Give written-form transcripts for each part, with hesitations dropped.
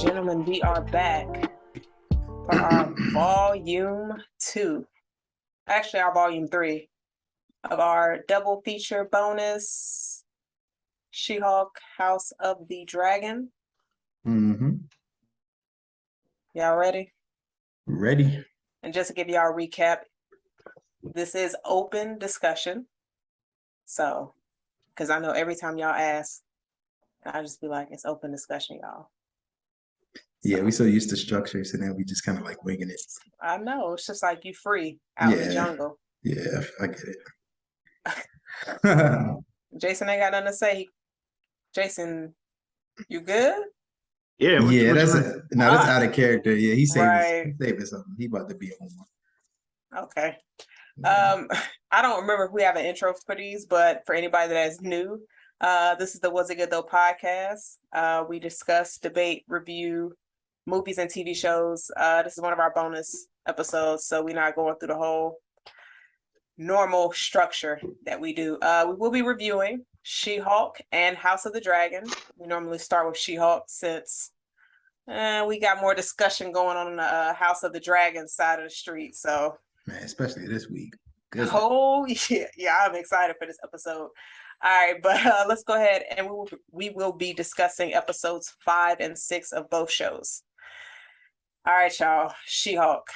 gentlemen, we are back for our volume 2, actually our volume 3 of our double feature bonus She-Hulk House of the Dragon. Mm-hmm. Y'all ready? Ready. And just to give y'all a recap, this is open discussion. So, because I know every time y'all ask, I just be like, it's open discussion, y'all. Yeah, we so used to structure, so now we just kind of like winging it. I know, it's just like you free out in the Yeah, jungle. yeah, I get it. Jason ain't got nothing to say. Jason, you good? Yeah, Yeah, that's Ah. out of character. Yeah, he's Right. saving something. He about to be a homer. Okay. Yeah. I don't remember if we have an intro for these, but for anybody that is new, this is the Was It Good Though podcast. We discuss, debate, review movies and TV shows. This is one of our bonus episodes, so we're not going through the whole normal structure that we do. We will be reviewing She-Hulk and House of the Dragon. We normally start with She-Hulk since we got more discussion going on the House of the Dragon side of the street. So, Man, especially this week. Good. oh yeah, I'm excited for this episode. All right, but let's go ahead and we will be discussing episodes 5 and 6 of both shows. All right, y'all. She-Hulk.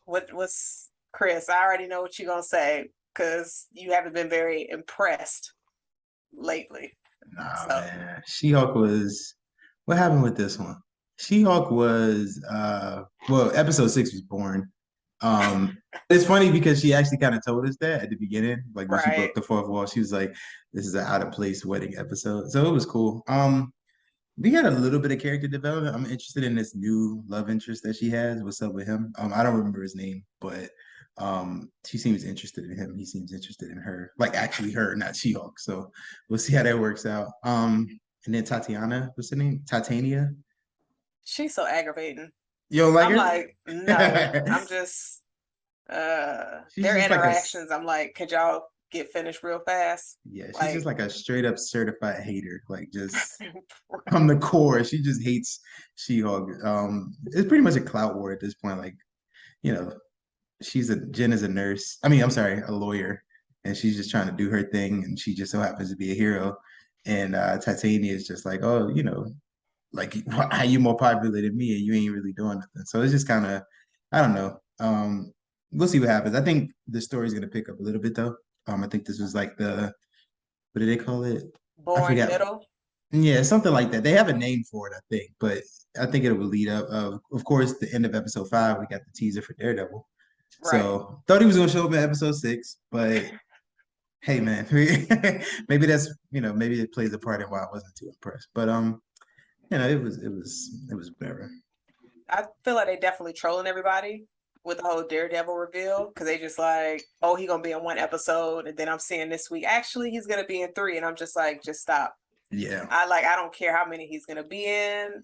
What's Chris? I already know what you're gonna say because you haven't been very impressed lately. Nah, man. She-Hulk was. What happened with this one? She-Hulk was. Well, episode 6 was boring. It's funny because she actually kind of told us that at the beginning, like when she broke the fourth wall. She was like, "This is an out of place wedding episode," so it was cool. We got a little bit of character development. I'm interested in this new love interest that she has. What's up with him? I don't remember his name, but she seems interested in him. He seems interested in her, like actually her, not She-Hulk. So we'll see how that works out. And then Tatiana, what's her name? Titania. She's so aggravating. You don't like I'm her? like, no. I'm just their just interactions. I'm like, could y'all get finished real fast? Yeah, she's just like a straight up certified hater. Like just from the core, she just hates She-Hulk. It's pretty much a clout war at this point. Like, you know, Jen is a nurse. I mean, I'm sorry, a lawyer, and she's just trying to do her thing, and she just so happens to be a hero. And Titania is just like, oh, like how you more popular than me, and you ain't really doing nothing. So it's just kind of, I don't know. We'll see what happens. I think the story's gonna pick up a little bit though. I think this was like what do they call it? I Born forgot. middle. Yeah, something like that. They have a name for it, I think, but I think it will lead up. Of course, the end of episode 5, we got the teaser for Daredevil. Right. So thought he was gonna show up in episode 6, but hey, man, maybe that's maybe it plays a part in why I wasn't too impressed. But it was whatever. I feel like they definitely trolling everybody with the whole Daredevil reveal because they just like, oh, he gonna be in one episode, and then I'm seeing this week actually he's gonna be in 3, and I'm just like, just stop. Yeah. I don't care how many he's gonna be in.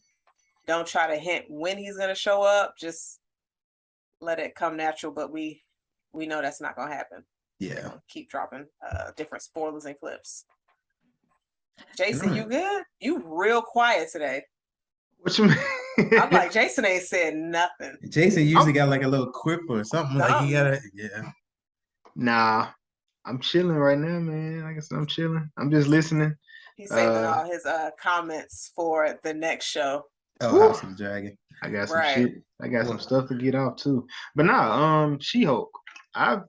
Don't try to hint when he's gonna show up. Just let it come natural. But we know that's not gonna happen. Yeah. Keep dropping different spoilers and clips. Jason, you good? You real quiet today. What you mean? I'm like, Jason ain't said nothing. Jason usually got like a little quip or something. Like he got yeah. Nah, I'm chilling right now, man. Like I said, I'm chilling. I'm just listening. He's saving all his comments for the next show. Oh, House of the Dragon. I got some shit. I got some stuff to get off too. But nah, She-Hulk. I've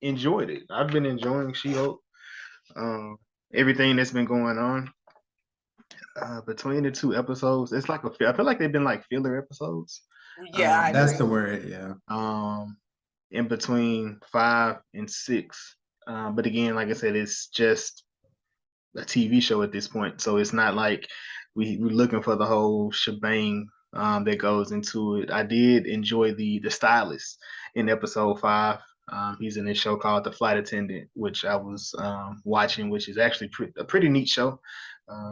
enjoyed it. I've been enjoying She-Hulk. Everything that's been going on. Between the 2 episodes, it's like I feel like they've been like filler episodes. Yeah, that's the word. Yeah. In between 5 and 6, but again, like I said, it's just a TV show at this point, so it's not like we're looking for the whole shebang that goes into it. I did enjoy the stylist in episode 5. He's in this show called The Flight Attendant, which I was watching, which is actually a pretty neat show.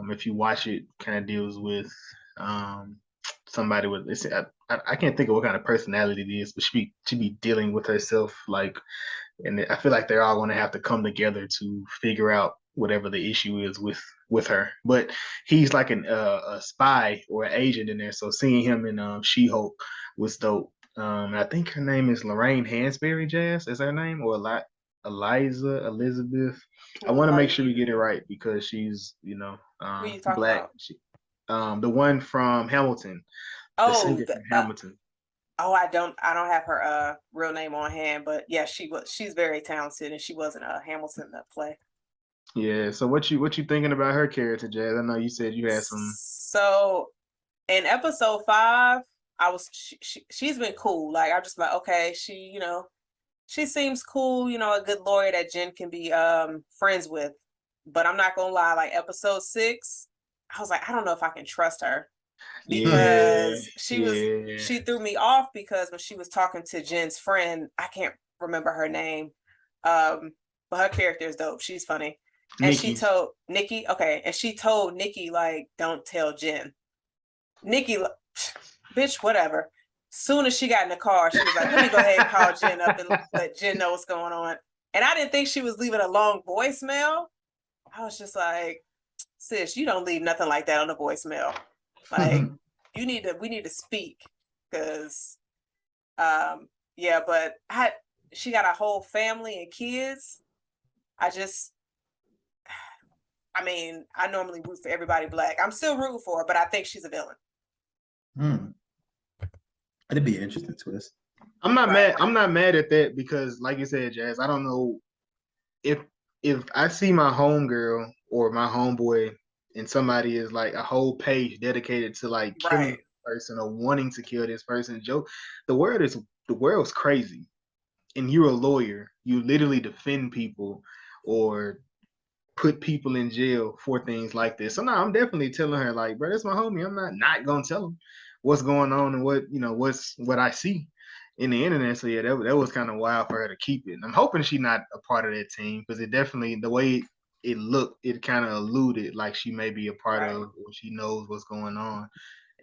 If you watch it, kind of deals with somebody with I can't think of what kind of personality it is, but she be dealing with herself, like, and I feel like they're all going to have to come together to figure out whatever the issue is with her. But he's like a spy or an agent in there. So seeing him in She-Hulk was dope. I think her name is Lorraine Hansberry. Jazz is her name, or Eliza Elizabeth. I want to make sure we get it right because she's Who are you talking black. about? The one from Hamilton, the Oh, singer from Hamilton. I don't have her real name on hand, but yeah, she's very talented, and she was in Hamilton, the play. Yeah. So what you thinking about her character, Jazz? I know you said you had some. So in episode 5, she's been cool. Like I'm just like, okay, she seems cool, a good lawyer that Jen can be friends with. But I'm not gonna lie, like episode 6, I was like, I don't know if I can trust her. Because she threw me off because when she was talking to Jen's friend, I can't remember her name. But her character is dope. She's funny. And Nikki. she told Nikki, okay, and she told Nikki, like, don't tell Jen. Nikki, bitch, whatever. Soon as she got in the car, she was like, let me go ahead and call Jen up and let Jen know what's going on. And I didn't think she was leaving a long voicemail. I was just like, sis, you don't leave nothing like that on the voicemail. Like, we need to speak because, yeah, but she got a whole family and kids. I normally root for everybody black. I'm still rooting for her, but I think she's a villain. That'd be an interesting twist. I'm not mad. I'm not mad at that because, like you said, Jazz, I don't know if I see my homegirl or my homeboy and somebody is like a whole page dedicated to like killing this person or wanting to kill this person. Joe, the world's crazy, and you're a lawyer. You literally defend people or put people in jail for things like this. So no, I'm definitely telling her like, bro, that's my homie. I'm not gonna tell him what's going on and what I see in the internet. So yeah, that was kind of wild for her to keep it. And I'm hoping she's not a part of that team because it definitely, the way it looked, it kind of alluded like she may be a part of, or she knows what's going on.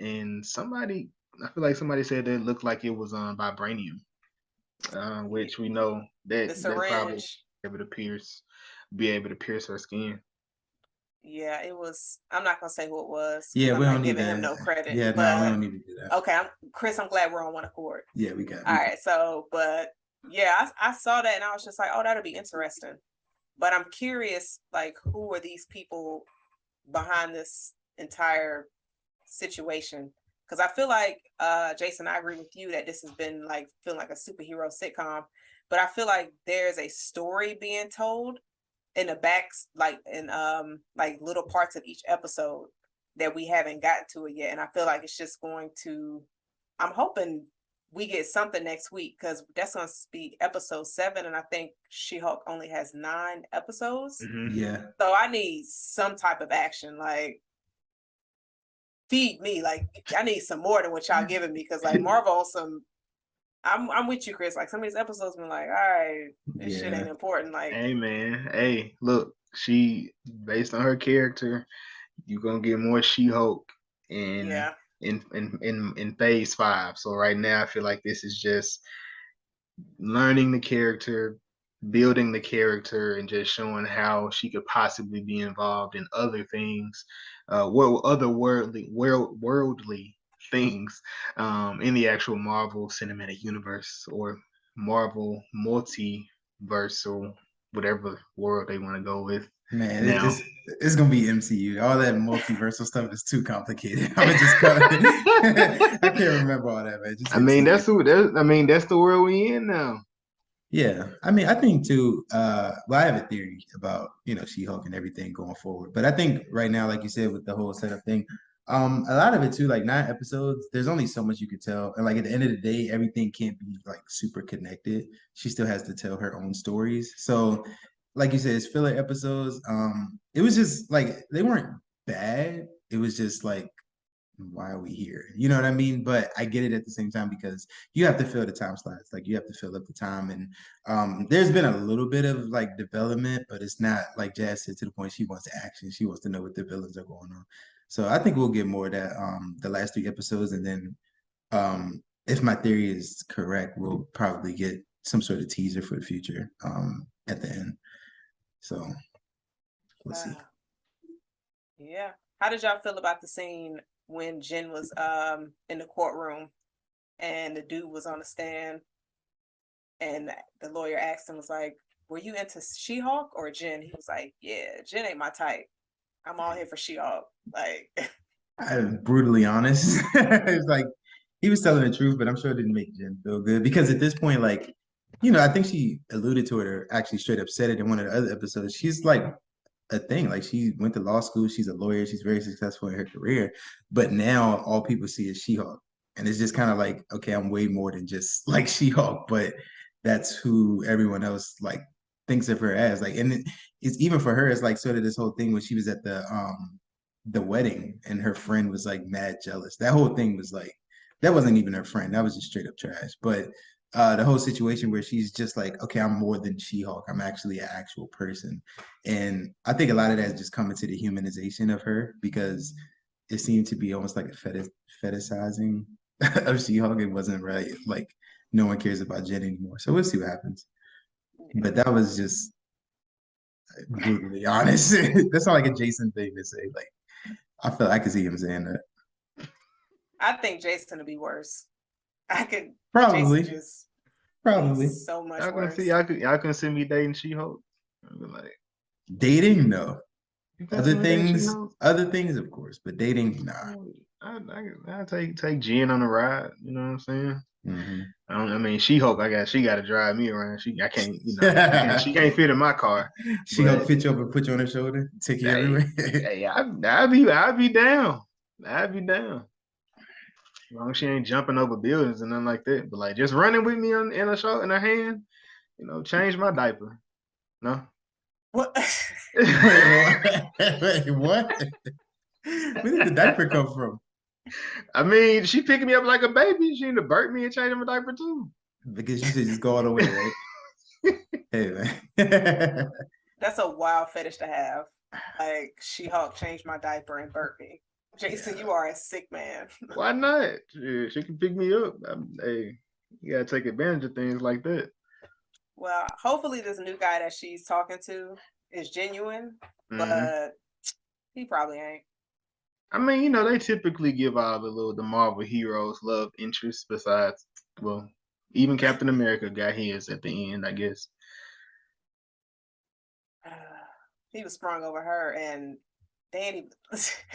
And I feel like somebody said that it looked like it was on vibranium, which we know that probably be able to pierce her skin. Yeah, it was. I'm not gonna say who it was. Yeah, we don't need giving him no credit. Yeah, but, no, we don't need to do that. Okay, Chris, I'm glad we're on one accord. Yeah, we got. All right, so, but yeah, I saw that and I was just like, oh, that'll be interesting. But I'm curious, like, who are these people behind this entire situation? Because I feel like, Jason, I agree with you that this has been like feeling like a superhero sitcom, but I feel like there's a story being told in the backs, like in like little parts of each episode that we haven't gotten to it yet. And I feel like it's just going to, I'm hoping we get something next week because that's going to be episode 7. And I think She-Hulk only has 9 episodes. Mm-hmm. Yeah. So I need some type of action, like feed me. Like I need some more than what y'all giving me. Cause like Marvel on some, I'm with you, Chris. Like some of these episodes been like, all right, this shit ain't important. Like, hey man, hey, look, she based on her character, you're gonna get more She-Hulk in phase 5. So right now I feel like this is just learning the character, building the character, and just showing how she could possibly be involved in other things, other worldly things in the actual Marvel Cinematic Universe or Marvel multiverse or whatever world they want to go with. Man, it's gonna be MCU. All that multiversal stuff is too complicated. I'm just I can't remember all that, man. That's the world we in now. Yeah, I mean, I think too. Well, I have a theory about She-Hulk and everything going forward, but I think right now, like you said, with the whole setup thing, a lot of it too, like 9 episodes. There's only so much you could tell, and like at the end of the day, everything can't be like super connected. She still has to tell her own stories. So, like you said, it's filler episodes. It was just like they weren't bad. It was just like, why are we here? You know what I mean? But I get it at the same time because you have to fill the time slots. Like you have to fill up the time. And there's been a little bit of like development, but it's not like Jazz said to the point she wants action. She wants to know what the villains are going on. So I think we'll get more of that the last 3 episodes. And then if my theory is correct, we'll probably get some sort of teaser for the future at the end. So We'll see. Yeah. How did y'all feel about the scene when Jen was in the courtroom and the dude was on the stand and the lawyer asked him, was like, were you into She-Hulk or Jen? He was like, yeah, Jen ain't my type. I'm all here for She-Hulk. Like, I'm brutally honest. It's like he was telling the truth, but I'm sure it didn't make Jen feel good because at this point, like, I think she alluded to it or actually straight up said it in one of the other episodes. She's like a thing. Like she went to law school, she's a lawyer, she's very successful in her career, but now all people see is She-Hulk. And it's just kind of like, okay, I'm way more than just like She-Hulk, but that's who everyone else like thinks of her as. Like, and it's even for her, it's like sort of this whole thing when she was at the wedding and her friend was like mad jealous. That whole thing was like that wasn't even her friend. That was just straight up trash. But the whole situation where she's just like, okay, I'm more than She-Hulk. I'm actually an actual person. And I think a lot of that is just coming to the humanization of her because it seemed to be almost like a fetishizing of She-Hulk. It wasn't right. Like no one cares about Jen anymore. So we'll see what happens. But that was just brutally honest. That's not like a Jason thing to say. Like I felt I could see him saying that. I think Jason would be worse. I could Probably. Jason just Probably. be so much Y'all gonna worse. see y'all can see me dating She-Hulk. I'll be like, Dating, no. you can see me dating She-Hulk? Other things, of course, but dating, nah. I take Jen on a ride. You know what I'm saying? Mm-hmm. I mean, She-Hulk. She got to drive me around. I can't. She can't fit in my car. She gonna fit you up and put you on her shoulder, take you everywhere. Hey, I'd be down. I'd be down. As long as she ain't jumping over buildings and nothing like that. But like just running with me in a show in her hand, change my diaper. No. What? Wait, what? Where did the diaper come from? I mean, she picked me up like a baby. She need to burp me and change my diaper too. Because you said just go all the way, right? Hey man. That's a wild fetish to have. Like She-Hulk changed my diaper and burped me. Jason, you are a sick man. Why not? She can pick me up. Hey, you gotta take advantage of things like that. Well, hopefully this new guy that she's talking to is genuine, but he probably ain't. I mean, they typically give all the Marvel heroes love interest besides, well, even Captain America got his at the end, I guess. He was sprung over her and Danny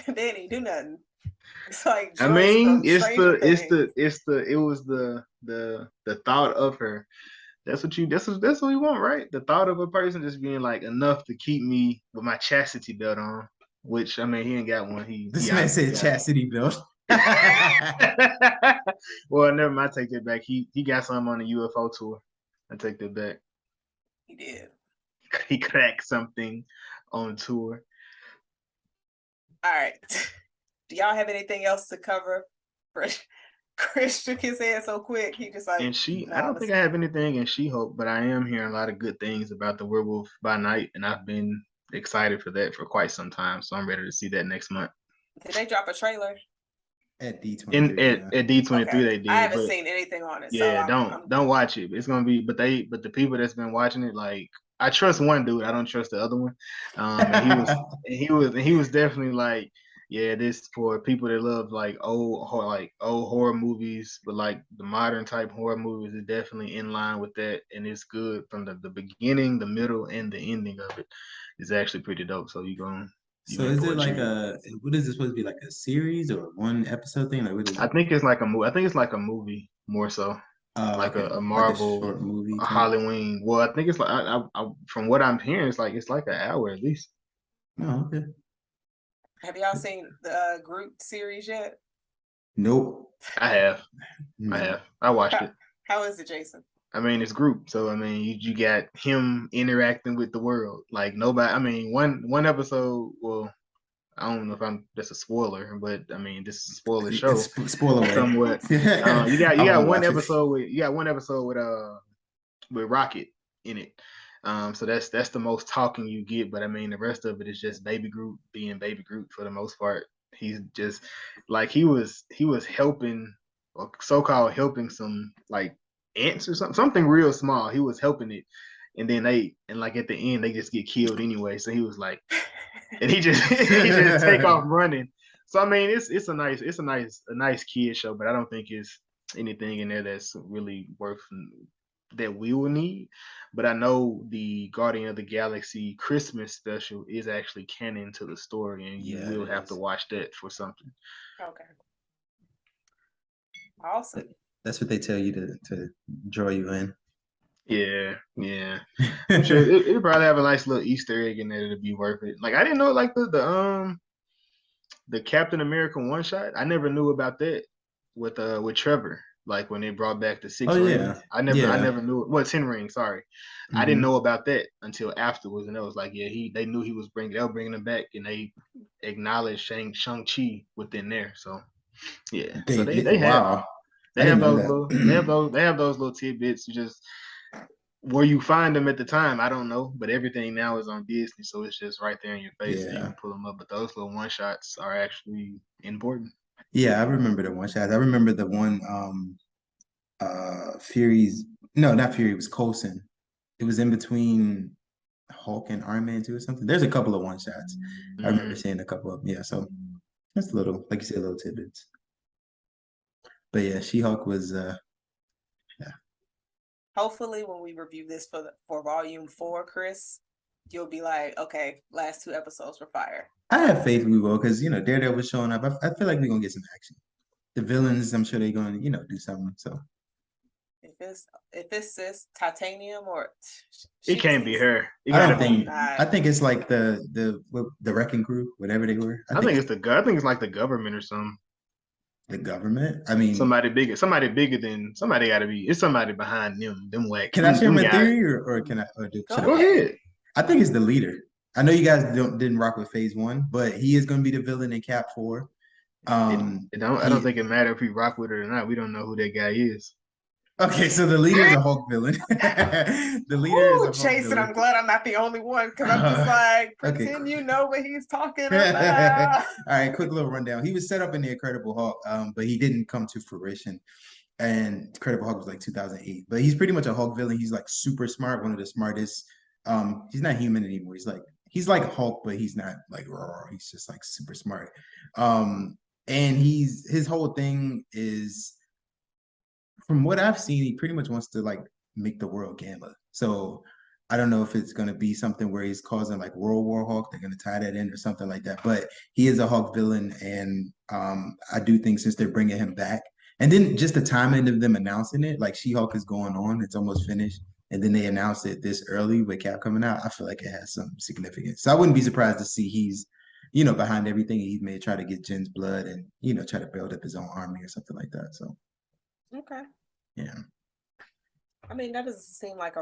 didn't do nothing. It's like I mean, it was the thought of her. That's what we want, right? The thought of a person just being like enough to keep me with my chastity belt on. Which I mean, he ain't got one. This man said chastity belt. Well, never mind. I take that back. He got something on the UFO tour. I take that back. He did. He cracked something on tour. All right. Do y'all have anything else to cover? Chris shook his head so quick. He just like. And I don't think I have anything in She-Hulk, but I am hearing a lot of good things about the Werewolf by Night, and I've been excited for that for quite some time. So I'm ready to see that next month. Did they drop a trailer? At D23. At D23 okay. they did. I haven't seen anything on it. Yeah, so don't watch it. It's gonna be, but the people that's been watching it, like I trust one dude, I don't trust the other one. And he was definitely like, yeah, this for people that love like old horror movies, but like the modern type horror movies is definitely in line with that, and it's good from the beginning, the middle, and the ending of it. It's actually pretty dope. So So is it like what is this supposed to be, like a series or one episode thing? Like what is it? I think it's like a movie. I think it's like a movie more so. Like okay. a Marvel, like a short movie, a Halloween. Well, I think it's like I from what I'm hearing, it's like an hour at least. Oh, okay. Have y'all seen the Groot series yet? Nope. I have. No. I have. I watched it. How is it, Jason? I mean, it's Groot, so I mean, you got him interacting with the world like nobody. I mean, one episode. Well, I don't know if that's a spoiler, but I mean, this is a spoiler show. Spoiler somewhat. You got one episode with Rocket in it. So that's the most talking you get, but I mean the rest of it is just Baby Groot being Baby Groot for the most part. He's just like he was helping, or so-called helping some like ants or something real small. He was helping it, and then like at the end they just get killed anyway. So he was like, and he just take off running. So I mean, it's a nice kid show, but I don't think it's anything in there that's really worth that we will need. But I know the Guardian of the Galaxy Christmas special is actually canon to the story, and you will have to watch that for something. Okay. Awesome. That's what they tell you to draw you in. Yeah. I'm sure it'll probably have a nice little Easter egg in there to be worth it. Like I didn't know like the Captain America one shot. I never knew about that with Trevor. Like when they brought back the 6 rings. I never knew it. Well, 10 rings, sorry. I didn't know about that until afterwards. And it was like, they knew they were bringing him back, and they acknowledged Shang-Chi within there. So yeah. So they have those little tidbits. You just where you find them at the time, I don't know, but everything now is on Disney, so it's just right there in your face. So you can pull them up. But those little one shots are actually important. Yeah, I remember the one shot. I remember the one not Fury, it was Coulson. It was in between Hulk and Iron Man 2 or something. There's a couple of one shots. I remember seeing a couple of them. Yeah, so that's little, like you said, little tidbits. But yeah, She-Hulk was Hopefully when we review this for volume 4, Chris, you'll be like, okay, last 2 episodes were fire. I have faith we will, because Daredevil was showing up. I feel like we're gonna get some action. The villains, I'm sure they're gonna, do something. So if it's this titanium or it can't be her. I think it's like the wrecking crew, whatever they were. I think it's like the government or something. The government? I mean, somebody bigger than somebody got to be. It's somebody behind them. Whack. Can I share my theory, or can I? Go ahead. I think it's the leader. I know you guys didn't rock with Phase 1, but he is going to be the villain in Cap 4. I don't think it matters if we rock with it or not. We don't know who that guy is. Okay, so the leader is a Hulk villain. The leader is a Hulk Jason, villain. I'm glad I'm not the only one, because I'm just like, pretend you know what he's talking about. All right, quick little rundown. He was set up in the Incredible Hulk, but he didn't come to fruition. And Incredible Hulk was like 2008. But he's pretty much a Hulk villain. He's like super smart, one of the smartest. He's not human anymore. He's like Hulk, but he's not like raw. He's just like super smart. And his whole thing is, from what I've seen, he pretty much wants to like make the world gambler. So I don't know if it's going to be something where he's causing like World War Hulk. They're going to tie that in or something like that. But he is a Hulk villain, and I do think since they're bringing him back, and then just the timing of them announcing it, like She-Hulk is going on, it's almost finished, and then they announced it this early with Cap coming out. I feel like it has some significance. So I wouldn't be surprised to see he's behind everything. He may try to get Jen's blood and try to build up his own army or something like that. So. Okay. Yeah. I mean, that doesn't seem like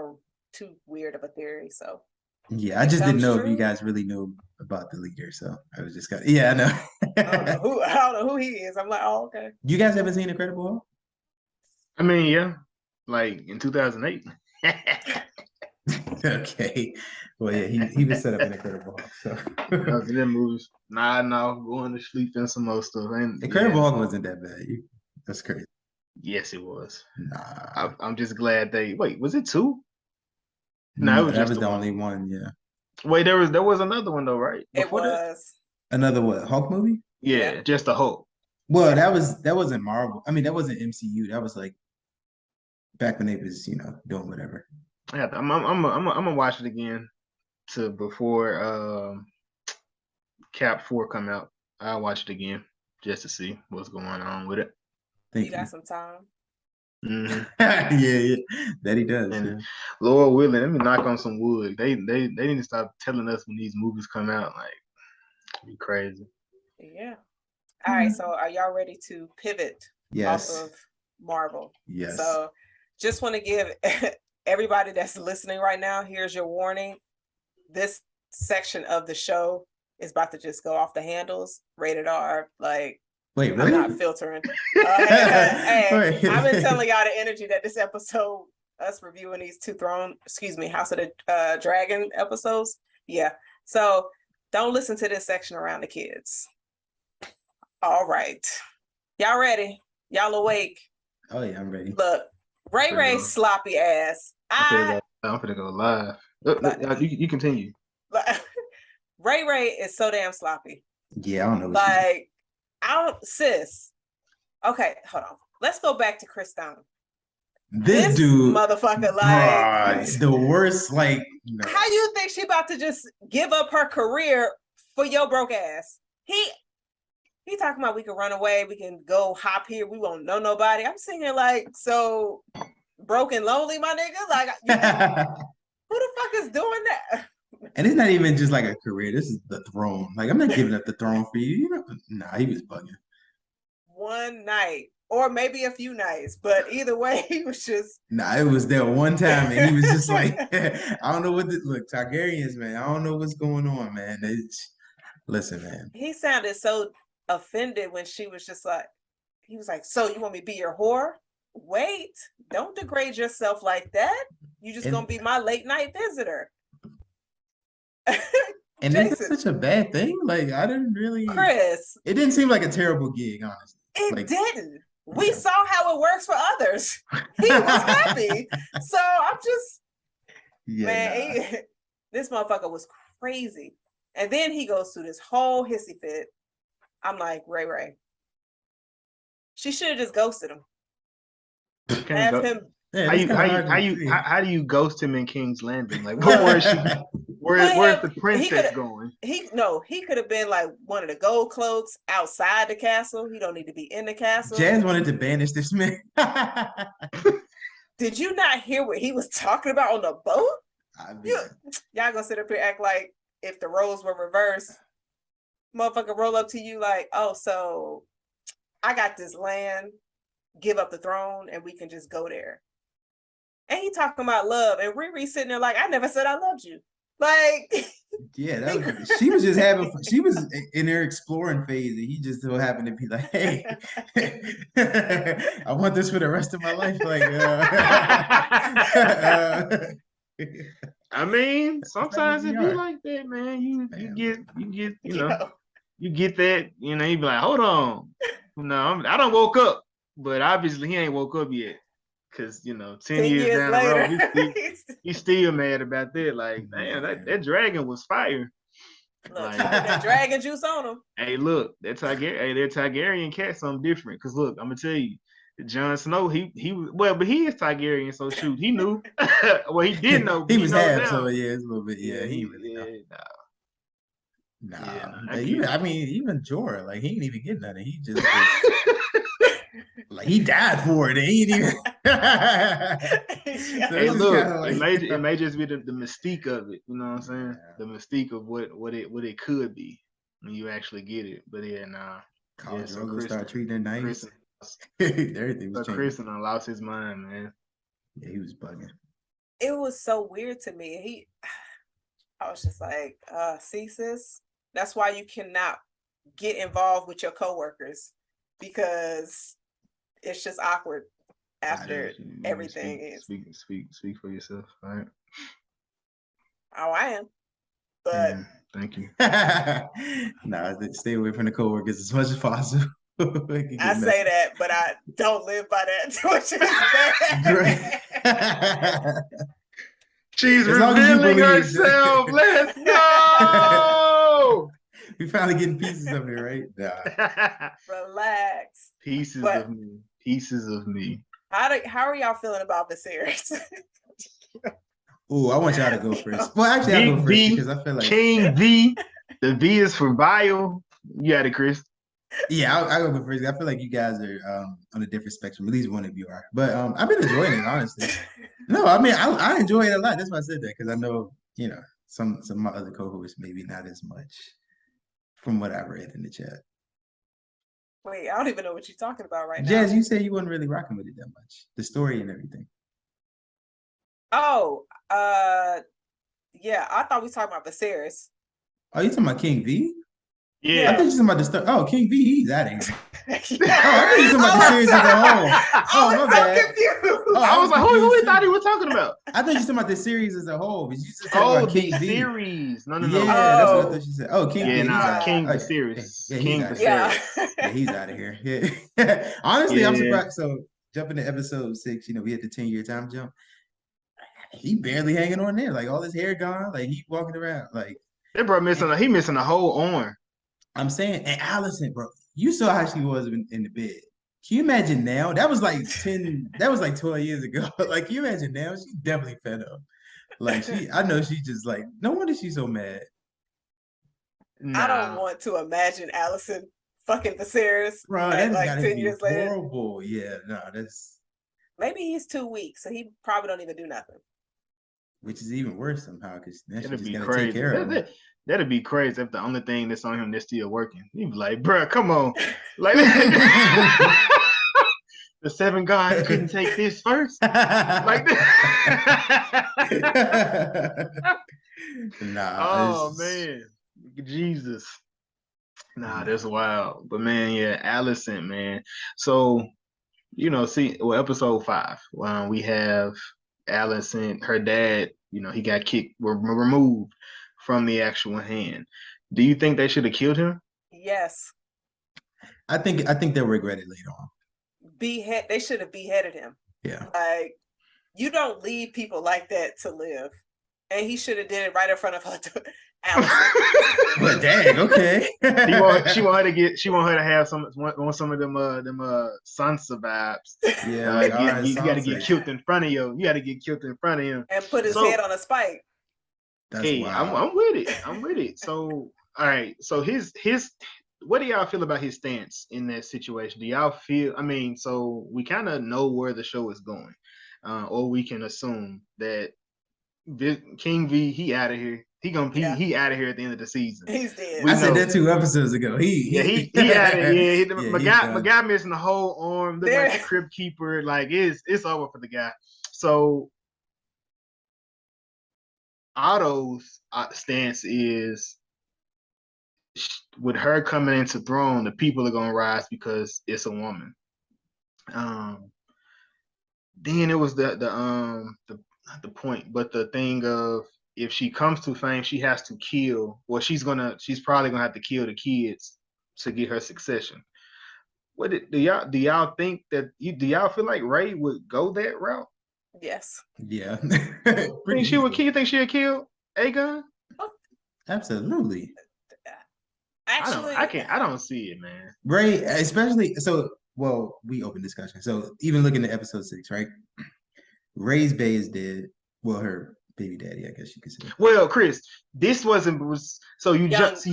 too weird of a theory, so. Yeah, I just didn't know if you guys really knew about the leader, so I was just I know. I don't know who he is. I'm like, oh, okay. You guys haven't seen Incredible Hulk? I mean, yeah, like in 2008. Okay. Well, yeah, he was set up in Incredible Hulk. So them movies. No, going to sleep and some more stuff. Incredible Hulk wasn't that bad. That's crazy. Yes, it was. Nah. I'm just glad was it 2? No, that was the only one. Yeah. Wait, there was another one though, right? Before it was another what? Hulk movie? Yeah, just a Hulk. Well, that wasn't Marvel. I mean, that wasn't MCU. That was like back when they was doing whatever. Yeah, I'm gonna watch it again before Cap 4 come out. I'll watch it again just to see what's going on with it. You got some time. Mm-hmm. yeah, that he does. And Lord willing, let me knock on some wood. They need to stop telling us when these movies come out. Like, be crazy. Yeah. All right. So, are y'all ready to pivot off of Marvel? Yes. So, just want to give everybody that's listening right now, here's your warning. This section of the show is about to just go off the handles. Rated R. Like. Wait, really? I'm not filtering. Hey, I've been telling y'all the energy that this episode, us reviewing these House of the Dragon episodes. Yeah. So don't listen to this section around the kids. All right. Y'all ready? Y'all awake? Oh yeah, I'm ready. Look, Ray's sloppy ass. I'm gonna go live. You continue. Ray is so damn sloppy. Yeah, I don't know. What Like, sis. Okay, hold on. Let's go back to Criston. this dude, motherfucker, bruh, the worst. Like, how you think she about to just give up her career for your broke ass? He talking about we can run away, we can go hop here, we won't know nobody. I'm sitting here like, so broken, lonely, my nigga. Like, who the fuck is doing that? And it's not even just like a career. This is the throne. Like, I'm not giving up the throne for you. Nah, he was bugging. One night, or maybe a few nights, but either way, he was just. Nah, it was there one time, and he was just like, I don't know what this. Look, Targaryens, man. I don't know what's going on, man. Listen, man. He sounded so offended when she was just like, he was like, so you want me to be your whore? Wait, don't degrade yourself like that. You just gonna be my late night visitor. And is that such a bad thing? Like, I didn't really. Chris. It didn't seem like a terrible gig, honestly. It didn't. We saw how it works for others. He was happy. So I'm just, man, this motherfucker was crazy. And then he goes through this whole hissy fit. I'm like, Ray. She should have just ghosted him. Have him. Yeah, how do you ghost him in King's Landing? Like, where's the princess going? He could have been like one of the gold cloaks outside the castle. He don't need to be in the castle. Jazz wanted to banish this man. Did you not hear what he was talking about on the boat? Y'all gonna sit up here act like if the roles were reversed, motherfucker roll up to you like, oh, so I got this land, give up the throne, and we can just go there. And he talking about love, and Riri sitting there like, I never said I loved you. Like, yeah, she was just having. She was in her exploring phase, and he just so happened to be like, "Hey, I want this for the rest of my life." Like, I mean, sometimes it be like that, man. You get, you get that. You be like, hold on, I don't woke up, but obviously he ain't woke up yet. Because 10 years down later, the road, he's still mad about that. Like, damn, that dragon was fire. Look, like, that dragon juice on him. Hey, look, that Targaryen cat something different. Because look, I'm gonna tell you, Jon Snow, he but he is Targaryen, so shoot, he knew. Well, he did know. he was half, so yeah, it's a little bit. Yeah, he really know. I mean, even Jorah, like, he didn't even get nothing. He just like, he died for it, and he didn't even. Hey, look, it may just be the mystique of it. You know what I'm saying? Yeah. The mystique of what it could be when you actually get it. But yeah, nah. So start treating it nice. Everything was changing. Criston lost his mind, man. Yeah, he was bugging. It was so weird to me. I was just like, see, sis, that's why you cannot get involved with your coworkers, because it's just awkward after everything. Speak for yourself, all right? Oh, I am. But thank you. Stay away from the coworkers as much as possible. I say that, but I don't live by that, which is bad. She's revealing herself. Let's go. We finally getting pieces of it, right? Nah. Relax. Pieces of me. How are y'all feeling about the series? Oh, I want y'all to go first. Well, actually, I'll go first because I feel like King V. The V is for Vile. You got it, Chris. Yeah, I'll go first. I feel like you guys are on a different spectrum. At least one of you are. But I've been enjoying it, honestly. No, I mean, I enjoy it a lot. That's why I said that, because I know, some of my other co-hosts maybe not as much from what I read in the chat. Wait, I don't even know what you're talking about right now. Jazz, you said you wasn't really rocking with it that much. The story and everything. Oh, yeah, I thought we were talking about Viserys. Oh, you talking about King V? Yeah. I think you're talking about the story. Oh, King V, he's out of here. Oh, I think you're talking about the series as a whole. Oh, my bad. Confused. Oh, I was like, who he thought he was talking about? I thought you were talking about the series as a whole. But you just about King series. No. Yeah, that's what I thought you said. Oh, King V. King Viserys. Yeah, King Viserys. Yeah, he's out of here. Yeah. Honestly, I'm surprised. So, jumping to episode 6, we had the 10-year time jump. He barely hanging on there. Like, all his hair gone. Like, he walking around. Like, That bro missing a whole arm. I'm saying, and Allison, bro, you saw how she was in the bed. Can you imagine now? That was like 12 years ago. Like, can you imagine now? She's definitely fed up. Like I know she just like, no wonder she's so mad. I don't Nah. want to imagine Allison fucking Viserys Bro, at that's like gotta 10 be years later. horrible. Yeah, no, that's Maybe he's too weak, so he probably don't even do nothing. which is even worse somehow because now she That'd just be gotta crazy. take care of him. That'd be crazy if the only thing that's on him that's still working. He'd be like, bruh, come on. Like the 7 gods couldn't take this first. Like Nah, oh man. Jesus. Nah, that's wild. But man, yeah, Allison, man. So, episode 5, we have Allison, her dad, he got removed from the actual hand. Do you think they should have killed him? Yes. I think they'll regret it later on. They should have beheaded him. Yeah. Like, you don't leave people like that to live. And he should have did it right in front of her. Allison. But dang, okay. She want her to have some of them Sansa vibes. Yeah, you got to get killed in front of you. You got to get killed in front of him and put his head on a spike. That's wild. I'm with it. I'm with it. So all right. So his what do y'all feel about his stance in that situation? Do y'all feel? I mean, so we kind of know where the show is going, or we can assume that King V, he out of here. He out of here at the end of the season. He's dead. I said that 2 episodes ago. He out of here. Yeah, my guy missing the whole arm, look like the Crypt Keeper. Like it's over for the guy. So Otto's stance is, with her coming into throne, the people are gonna rise because it's a woman. Then it was the not the point, but the thing of, if she comes to fame, she has to kill. Well, she's probably gonna have to kill the kids to get her succession. Do y'all think that do y'all feel like Ray would go that route? Yes. Yeah. You think she would kill Aegon? Absolutely. Actually, I don't see it, man. Ray, especially well, we open discussion. So even looking at episode 6, right? Ray's Bay is dead. Well, her baby daddy, I guess you could say. Well, Chris, this so you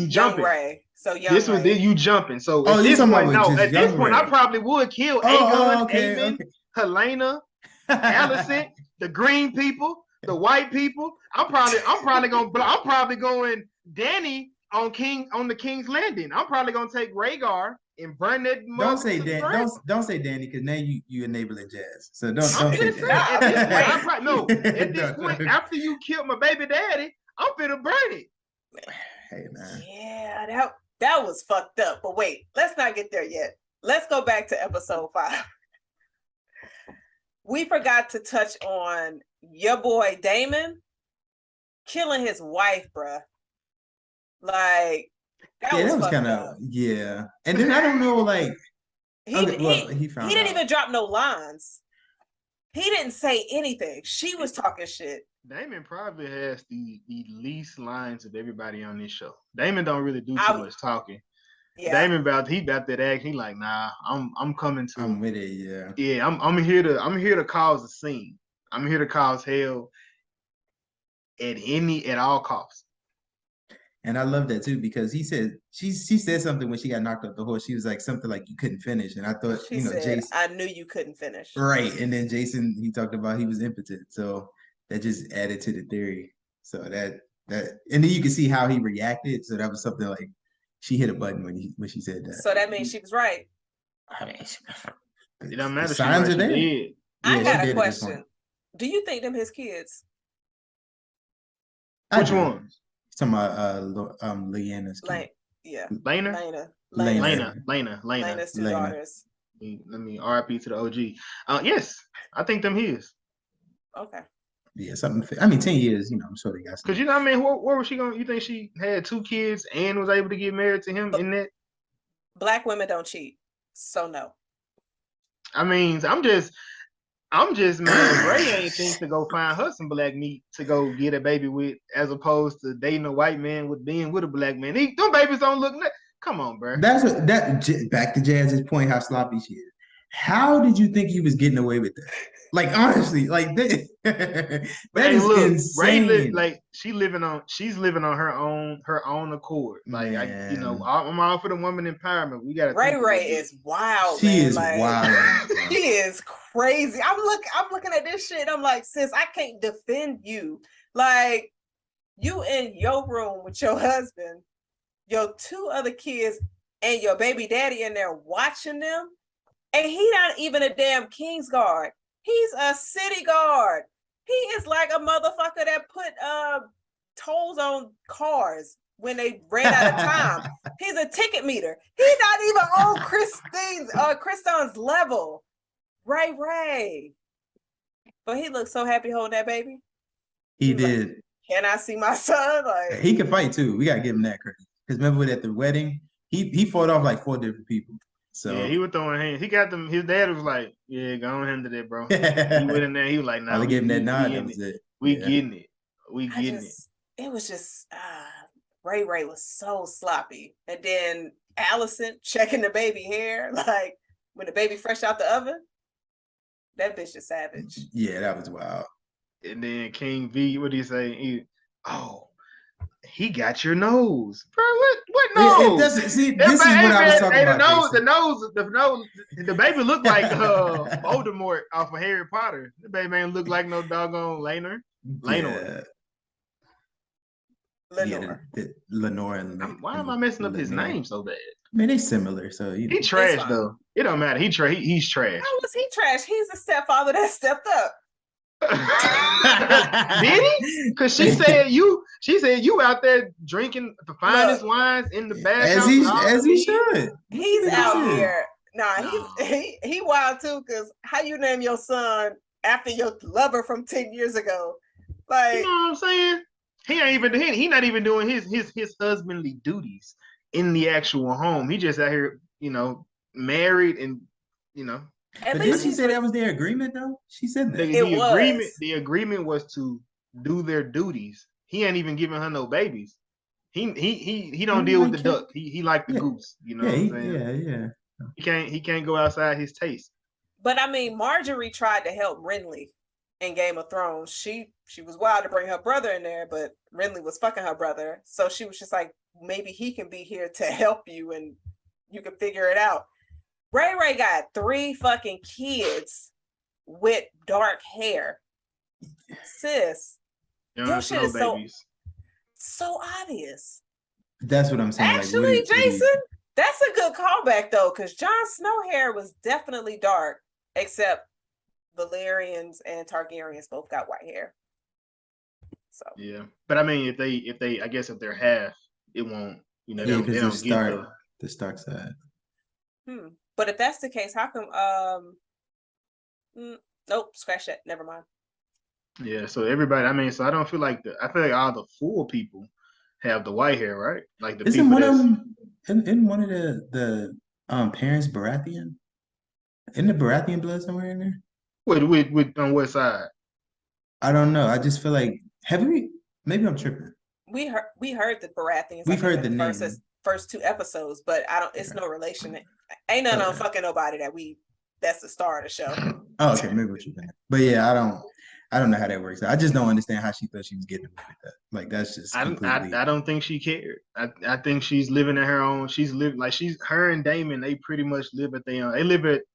jumping. Ray. So young this was Ray. You jumping. So at this point, I probably would kill Aegon, Aemon, Helena, Allison, the green people, the white people. I'm probably going Danny on the King's Landing. I'm probably gonna take Rhaegar and burn that. Don't say Danny. Don't say Danny, because now you enabling Jazz. So don't say that. At this point, after you killed my baby daddy, I'm finna burn it. Hey man. Yeah, that was fucked up. But wait, let's not get there yet. Let's go back to episode 5. We forgot to touch on your boy Daemon killing his wife, bruh. Like, that was kind of, yeah. And then I don't know, like, he didn't even drop no lines. He didn't say anything. She was talking shit. Daemon probably has the least lines of everybody on this show. Daemon don't really do too much talking. Yeah. Daemon about that act. He like, nah, I'm coming to. I'm with it. Yeah. Yeah, I'm here to cause a scene. I'm here to cause hell at all costs. And I love that too, because he said she said something when she got knocked off the horse. She was like something like, you couldn't finish. And I thought, she said, Jason, I knew you couldn't finish. Right. And then Jason, he talked about he was impotent. So that just added to the theory. So that and then you can see how he reacted. So that was something like, she hit a button when she said that. So that means she was right. I mean, it don't matter. The signs are there. I got a question. Do you think them his kids? Which ones? Talking about Lyanna's kid. Lana's 2 daughters. Let me RIP to the OG. Yes, I think them his. Okay. Yeah, something. I mean, 10 years. I'm sure they got. Because I mean, where was she going? You think she had 2 kids and was able to get married to him in that? Black women don't cheat, so no. I mean, I'm just mad Ray ain't think to go find her some black meat to go get a baby with, as opposed to dating a white man with being with a black man. Them babies don't look. Come on, bro. That's what back to Jazz's point, how sloppy she is. How did you think he was getting away with that? Like honestly, like that, that Hey, is look, insane. she's living on her own accord. Like Man, I'm all for the woman empowerment. We gotta think a Ray little bit. is wild, she man. is Like wild. she is crazy. I'm looking at this shit. I'm like, sis, I can't defend you. Like you in your room with your husband, your 2 other kids, and your baby daddy in there watching them, and he not even a damn King's Guard. He's a city guard. He is like a motherfucker that put tolls on cars when they ran out of time. He's a ticket meter. He's not even on Criston's level. Ray. But he looked so happy holding that baby. He did. Like, can I see my son? Like he can fight too. We gotta give him that credit. Because remember at the wedding, he fought off like 4 different people. So yeah, he was throwing hands. He got them. His dad was like, "Yeah, go on handle that, bro." He went in there. He was like, "Nah, I gave him that nod. That was it. it. We getting it. We getting it." It was just Ray was so sloppy, and then Allison checking the baby hair, like when the baby fresh out the oven. That bitch is savage. Yeah, that was wild. And then King V, what did he say? He got your nose, bro. What nose? See, this is what I was talking about. The nose. The baby looked like Voldemort off of Harry Potter. The baby ain't look like no doggone Rhaenyra. Yeah. Lenore. Lenore and why am I messing up his name so bad? I mean, they similar, so he trash though. It don't matter. He's trash. How was he trash? He's a stepfather that stepped up. Did he? Because she said you out there drinking the finest wines in the bathhouse. As he should. He's out here. Nah, he wild too. Because how you name your son after your lover from 10 years ago? Like, you know what I'm saying? He not even doing his husbandly duties in the actual home. He just out here, married and But didn't she say that was their agreement though? She said that. The agreement was to do their duties. He ain't even giving her no babies. He don't deal with the duck. He like the goose. You know what I'm saying? Yeah. He can't go outside his taste. But I mean, Marjorie tried to help Renly in Game of Thrones. She was wild to bring her brother in there, but Renly was fucking her brother. So she was just like, maybe he can be here to help you and you can figure it out. Ray got 3 fucking kids with dark hair. Sis, your shit is so obvious. That's what I'm saying. Actually, like, Jason, that's a good callback though, because Jon Snow hair was definitely dark, except Valyrians and Targaryens both got white hair. So yeah, but I mean, if they're half, it won't. They don't get the Stark side. But if that's the case, how come? Nope, scratch that. Never mind. Yeah, so everybody. I mean, so I don't feel like I feel like all the full people have the white hair, right? Like the Isn't people. One of them? Isn't one of the parents Baratheon? Isn't the Baratheon blood somewhere in there? With on what side? I don't know. I just feel like maybe I'm tripping. We heard the Baratheons. We've heard the name. First 2 episodes, but I don't. It's no relation. Ain't none on fucking nobody that's the star of the show. Oh, okay, maybe what you're saying. But yeah, I don't know how that works. I just don't understand how she thought she was getting away with that. Like that's just I don't think she cared. I think she's living at her own. She's living like her and Daemon. They pretty much live at their own. They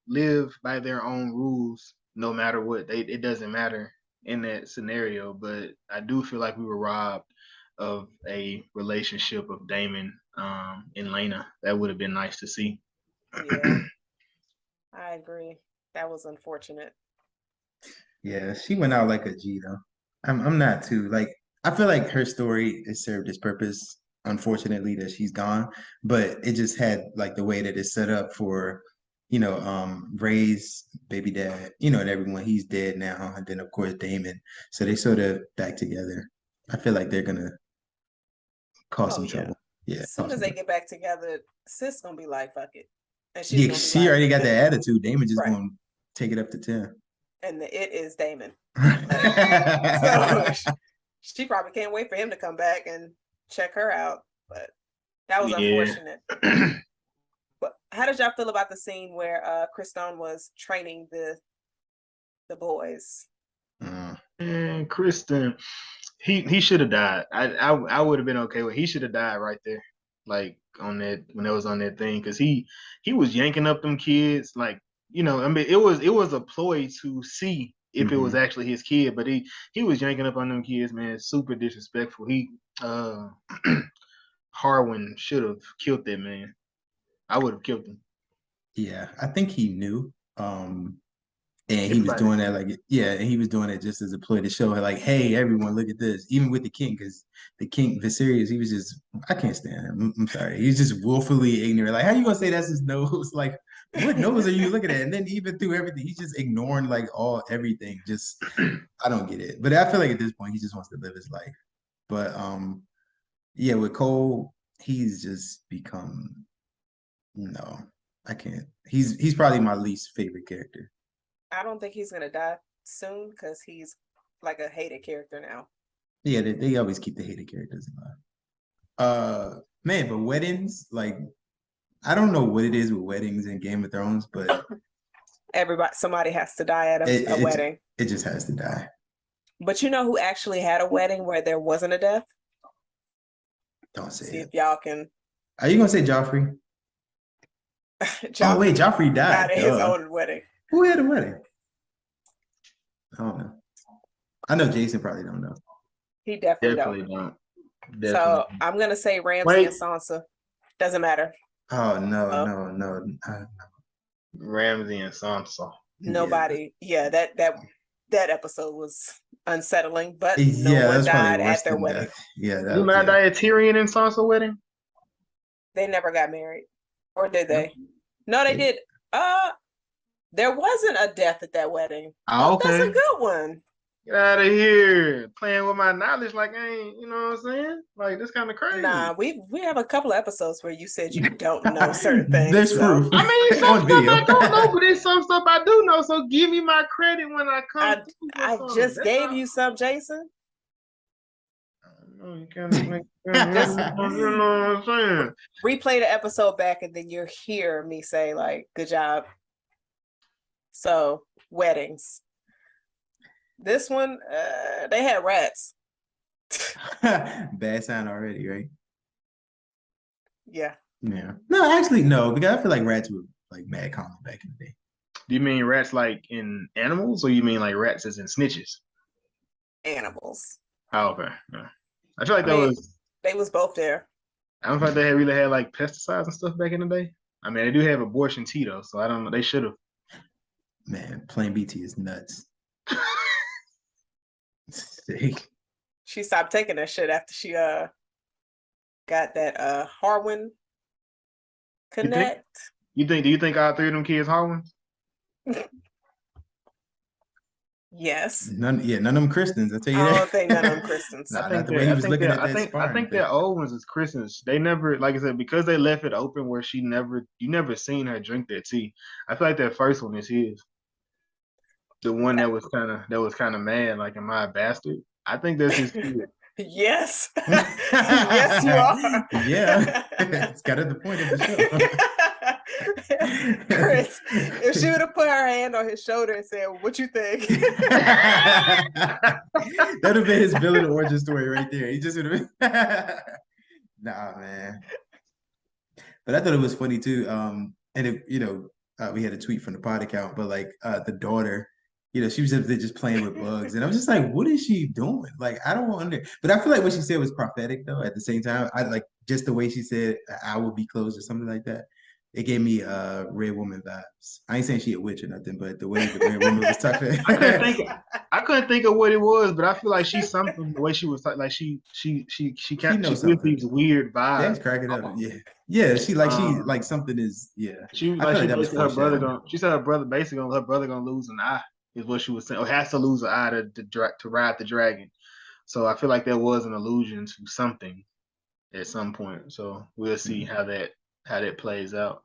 live by their own rules, no matter what. It doesn't matter in that scenario. But I do feel like we were robbed of a relationship of Daemon and Lena. That would have been nice to see. Yeah, I agree. That was unfortunate. Yeah, she went out like a G though. I'm not too like. I feel like her story has served its purpose. Unfortunately, that she's gone, but it just had like the way that it's set up for, Ray's baby dad, and everyone. He's dead now, and then of course Daemon. So they sort of back together. I feel like they're gonna cause some trouble. Yeah. As soon as they get back together, sis gonna be like, "Fuck it," and she already got that attitude. Damon just gonna take it up to 10. and it is Daemon. Yeah, So she probably can't wait for him to come back and check her out. But that was Yeah. unfortunate. But how did y'all feel about the scene where Criston was training the boys? And Criston, he should have died. I would have been okay with. He should have died right there, like on that when that was on that thing, because he was yanking up them kids. Like, I mean, it was a ploy to see if it was actually his kid, but he was yanking up on them kids, man. Super disrespectful. Harwin should have killed that man. I would have killed him. Yeah, I think he knew. And he was Everybody. doing that and he was doing it just as a ploy to show her, like, hey, everyone, look at this. Even with the king, because the king Viserys, he was just, I can't stand him. I'm sorry, he's just willfully ignorant. Like, how you gonna say that's his nose? Like, what nose are you looking at? And then even through everything, he's just ignoring like everything. Just, I don't get it. But I feel like at this point, he just wants to live his life. But yeah, with Cole, he's just become no, I can't. He's probably my least favorite character. I don't think he's gonna die soon because he's like a hated character now. Yeah, they always keep the hated characters alive. Man, but weddings, like, I don't know what it is with weddings in Game of Thrones, but Somebody has to die at it, a wedding. it just has to die. But you know who actually had a wedding where there wasn't a death? Don't say See it. if y'all can. Are you gonna say Joffrey? Oh wait, Joffrey died. at his own wedding. Who had a wedding? I don't know. I know Jason probably don't know. He definitely don't. So I'm gonna say Ramsay and Sansa. Doesn't matter. Oh no. Ramsay and Sansa. Nobody. Yeah, that episode was unsettling, but Yeah, no one that's probably died worse at their than wedding. death. Yeah, You might die at Tyrion and Sansa wedding? They never got married. Or did they? No, they did. There wasn't a death at that wedding. Oh, okay. That's a good one. Get out of here. Playing with my knowledge like I ain't, you know what I'm saying? Like, this kind of crazy. Nah, we have a couple of episodes where you said you don't know certain things. There's proof. I mean, some stuff I don't know, but there's some stuff I do know. So give me my credit when I come. I just gave you some, Jason. No, you can't make you know what I'm saying? Replay the episode back and then you'll hear me say, like, good job. So, weddings. This one, they had rats. Bad sign already, right? Yeah. Yeah. No, actually, no, because I feel like rats were like mad common back in the day. Do you mean rats like in animals, or you mean like rats as in snitches? Animals. Oh, okay. Yeah. I feel like they was both there. I don't think they really had like pesticides and stuff back in the day. I mean, they do have abortion tea though, so I don't know. They should have. Man, plain BT is nuts. She stopped taking that shit after she got that Harwin connect. Do you think all three of them kids Harwins? Yes. None of them Cristons. I tell you I that. don't think none of them Cristons. Nah, not the way he was looking at that I think their old ones is Cristons. They never, like I said, because they left it open where you never seen her drink that tea. I feel like that first one is his. The one that was kind of mad, like, am I a bastard? I think that's his kid. Yes. Yes, you are. Yeah. It's kind of the point of the show. Chris, if she would have put her hand on his shoulder and said, what you think? That would have been his villain origin story right there. He just would have been nah, man. But I thought it was funny too. And if we had a tweet from the pod account, but like the daughter, she was just playing with bugs, and I was just like, "What is she doing?" Like, I don't wonder. But I feel like what she said was prophetic, though. At the same time, I like just the way she said, "I will be closed" or something like that. It gave me Red Woman vibes. I ain't saying she a witch or nothing, but the way the Red Woman was talking, I couldn't think of what it was, but I feel like she's something. The way she was like she gives these weird vibes. Yeah, cracking up. Yeah. She like something is She her brother gonna lose an eye. Is what she was saying, or has to lose an eye to ride the dragon. So I feel like there was an allusion to something at some point. So we'll see how that plays out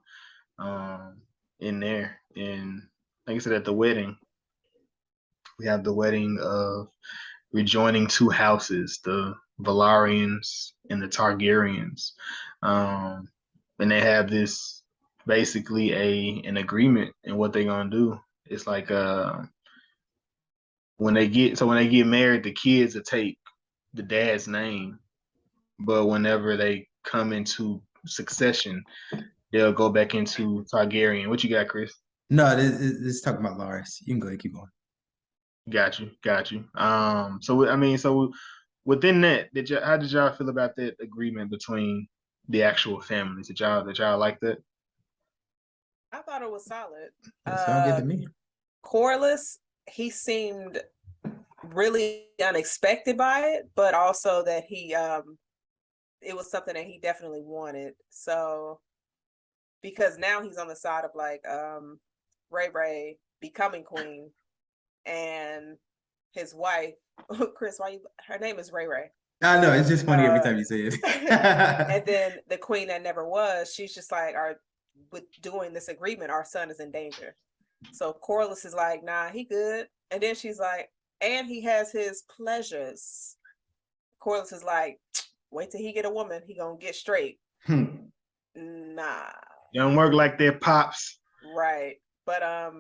in there. And like I said, at the wedding, we have the wedding of rejoining two houses, the Valarians and the Targaryens. And they have this basically an agreement in what they're gonna do. It's like when they get married, the kids will take the dad's name, but whenever they come into succession, they'll go back into Targaryen. What you got, Chris? No, this is talking about Lars. You can go ahead, keep going. Got you. So within that, how did y'all feel about that agreement between the actual families? Did y'all like that? I thought it was solid. That sounds good to me. Corliss, he seemed really unexpected by it, but also that he it was something that he definitely wanted. So because now he's on the side of like Ray becoming queen, and his wife, Chris, her name is Ray. I know, it's just funny every time you say it. And then the queen that never was, she's just like, with doing this agreement, our son is in danger. So Corliss is like, nah, he good. And then she's like, and he has his pleasures. Corliss is like, wait till he get a woman, he gonna get straight. Nah. Don't work like their pops. Right. But I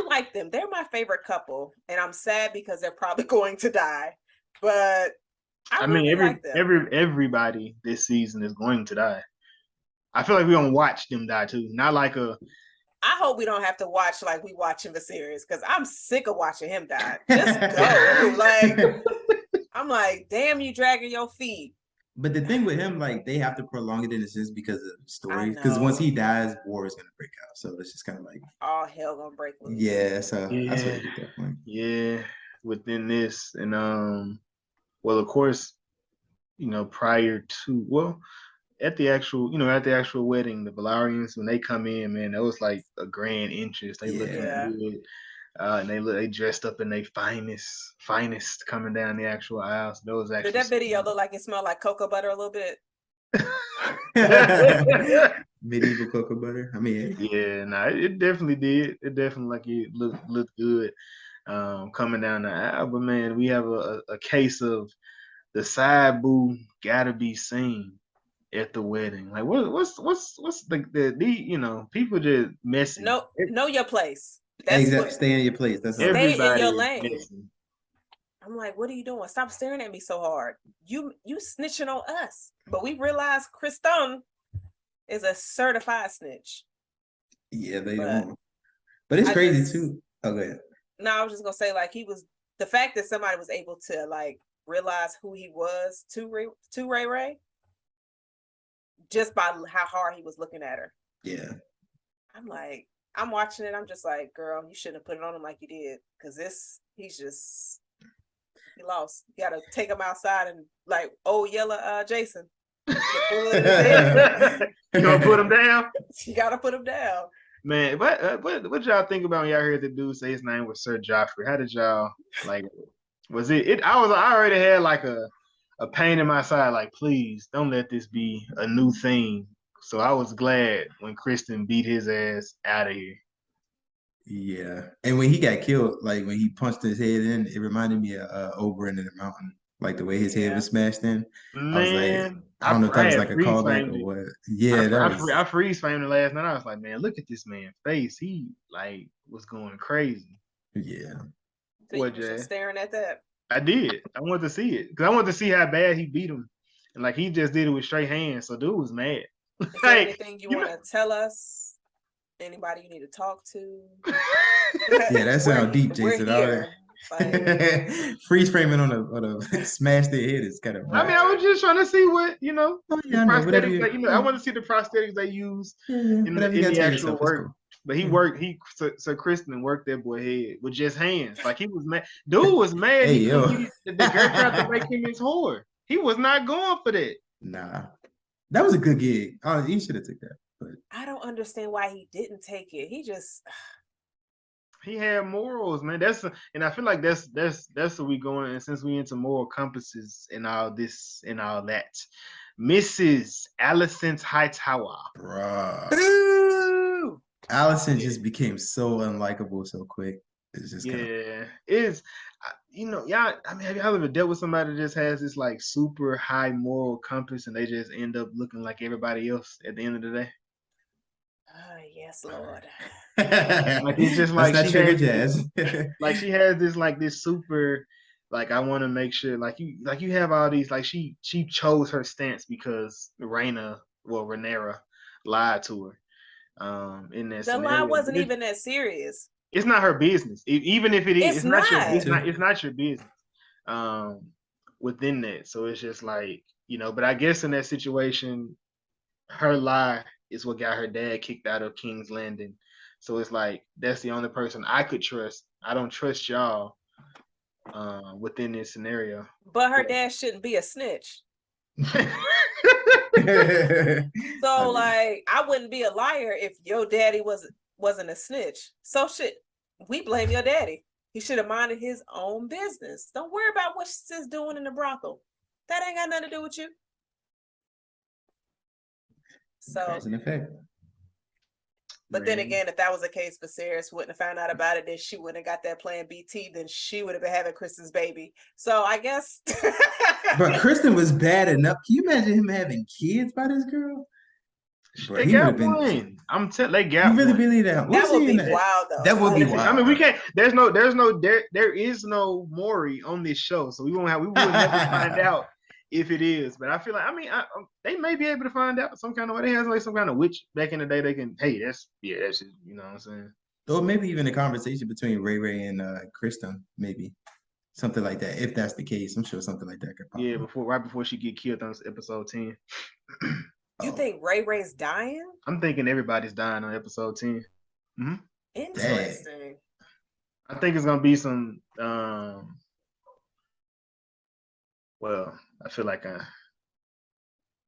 like them. They're my favorite couple, and I'm sad because they're probably going to die. But I really like them. Everybody this season is going to die. I feel like we're gonna watch them die too. Not like I hope we don't have to watch like we watching the series, because I'm sick of watching him die. Just go. Like, I'm like, damn, you dragging your feet. But the thing with him, like, they have to prolong it in a sense because of the story. Because once he dies, war is gonna break out. So it's just kind of like all hell gonna break loose. Yeah, so that's what I get that point. Yeah, within this, and well, of course, prior to at the actual wedding, the Valarians, when they come in, man, that was like a grand entrance. They looking good. And they dressed up in their finest coming down the actual aisle. So those actually. Did that video look like it smelled like cocoa butter a little bit? Medieval cocoa butter. I mean, yeah, it definitely did. It definitely like it looked good coming down the aisle. But man, we have a case of the side boo gotta be seen at the wedding. Like what's the people just messy. Know your place. Exactly. Stay in your place. That's stay in your lane. I'm like, what are you doing? Stop staring at me so hard. You snitching on us. But we realize Criston is a certified snitch. Yeah, they don't. But it's crazy too. Oh, go ahead. No, I was just gonna say, like, the fact that somebody was able to like realize who he was to Ray, just by how hard he was looking at her. Yeah. I'm watching it. I'm just like, girl, you shouldn't have put it on him like you did, because he lost. You gotta take him outside and like, yellow Jason. You gonna put him down? You gotta put him down. Man, what y'all think about when y'all heard the dude say his name was Sir Joffrey? How did y'all like? Was it? I already had like a pain in my side. Like, please don't let this be a new thing. So I was glad when Criston beat his ass out of here. Yeah, and when he got killed, like when he punched his head in, it reminded me of Oberyn in the Mountain, like the way his head was smashed in. Man, I was like, I don't know if that was like a callback or what. Yeah, I freeze framed it last night. I was like, man, look at this man's face. He like was going crazy. Yeah. So you were staring at that? I did. I wanted to see it because I wanted to see how bad he beat him, and like he just did it with straight hands. So dude was mad. Is there anything you want to tell us? Anybody you need to talk to? Yeah, that sounds deep, Jason. Freeze framing on a smashed their head is kind of. I mean, I was just trying to see what prosthetics. I want to see the prosthetics they use in the actual work. But so Criston worked that boy head with just hands. Like he was mad. Dude was mad. The girl tried to make him his whore. He was not going for that. Nah, that was a good gig. Oh, he should have took that. But I don't understand why he didn't take it. He had morals, man. And I feel like that's what we going. And since we into moral compasses and all this and all that, Mrs. Alicent Hightower, bruh. Alicent just became so unlikable so quick. It's just kind of Yeah, it's y'all. I mean, have y'all ever dealt with somebody that just has this like super high moral compass and they just end up looking like everybody else at the end of the day? Yes, Lord. Like it's just Let's like not she trigger has Jazz. like she has this super like I want to make sure like you have all these like she chose her stance because Rhaenyra lied to her in that The lie scenario. wasn't even that serious. It's not her business. Even if it is, It's not. it's not your business. Um, within that, so it's just like But I guess in that situation, her lie is what got her dad kicked out of King's Landing. So it's like that's the only person I could trust. I don't trust y'all within this scenario. But her dad shouldn't be a snitch. So I mean, like I wouldn't be a liar if your daddy wasn't a snitch. So we blame your daddy. He should have minded his own business. Don't worry about what sis doing in the brothel. That ain't got nothing to do with you. So, cause and effect. but Man. then again, if that was the case, Viserys wouldn't have found out about it, then she wouldn't have got that plan BT, then she would have been having Kristen's baby. So I guess. But Criston was bad enough. Can you imagine him having kids by this girl? Bro, They he would got have been. one. I'm telling. They got You really one. believe that? That would be wild, though. That would be Like, wild. I mean, we can't. There is no Maury on this show, so we will never find out if it is. But I feel like, they may be able to find out some kind of way. They have like some kind of witch back in the day. They can, hey, that's you know what I'm saying? Or maybe even a conversation between Ray and Criston, maybe something like that. If that's the case, I'm sure something like that could pop up. Right before she get killed on episode 10. You think Ray's dying? I'm thinking everybody's dying on episode 10. Mm-hmm. Interesting. Dang. I think it's gonna be some. Well, I feel like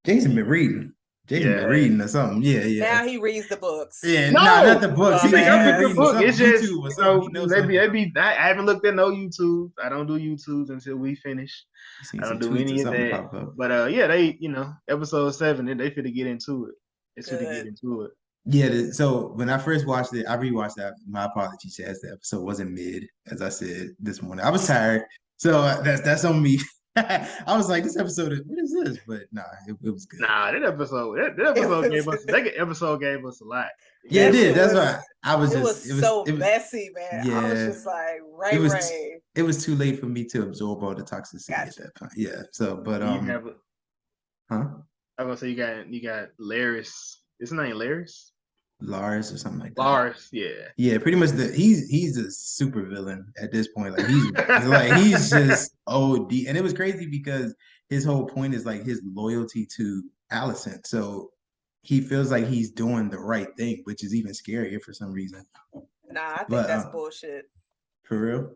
Jason been reading. Jason been reading or something. Yeah. Now he reads the books. Yeah, no, not the books. I read the book. It's just YouTube or something. I haven't looked at no YouTube. I don't do YouTubes until we finish. I don't do any of that. But they episode 7, they finna get into it. It's finna get into it. Yeah, so when I first watched it, I rewatched that. My apologies, Chaz. The episode wasn't mid, as I said this morning. I was tired, so that's on me. I was like, this episode, what is this? But nah, it was good. Nah, that episode gave us a lot. Yeah, it did. That's why I was just. It was messy, man. Yeah, I was just like, Ray. It was too late for me to absorb all the toxicity at that point. Yeah. So, but I was gonna say you got Laris. Isn't his name Laris? Lars or something like that. Lars, yeah, pretty much. He's a super villain at this point. Like he's just OD, and it was crazy because his whole point is like his loyalty to Alicent. So he feels like he's doing the right thing, which is even scarier for some reason. Nah, I think that's bullshit. For real?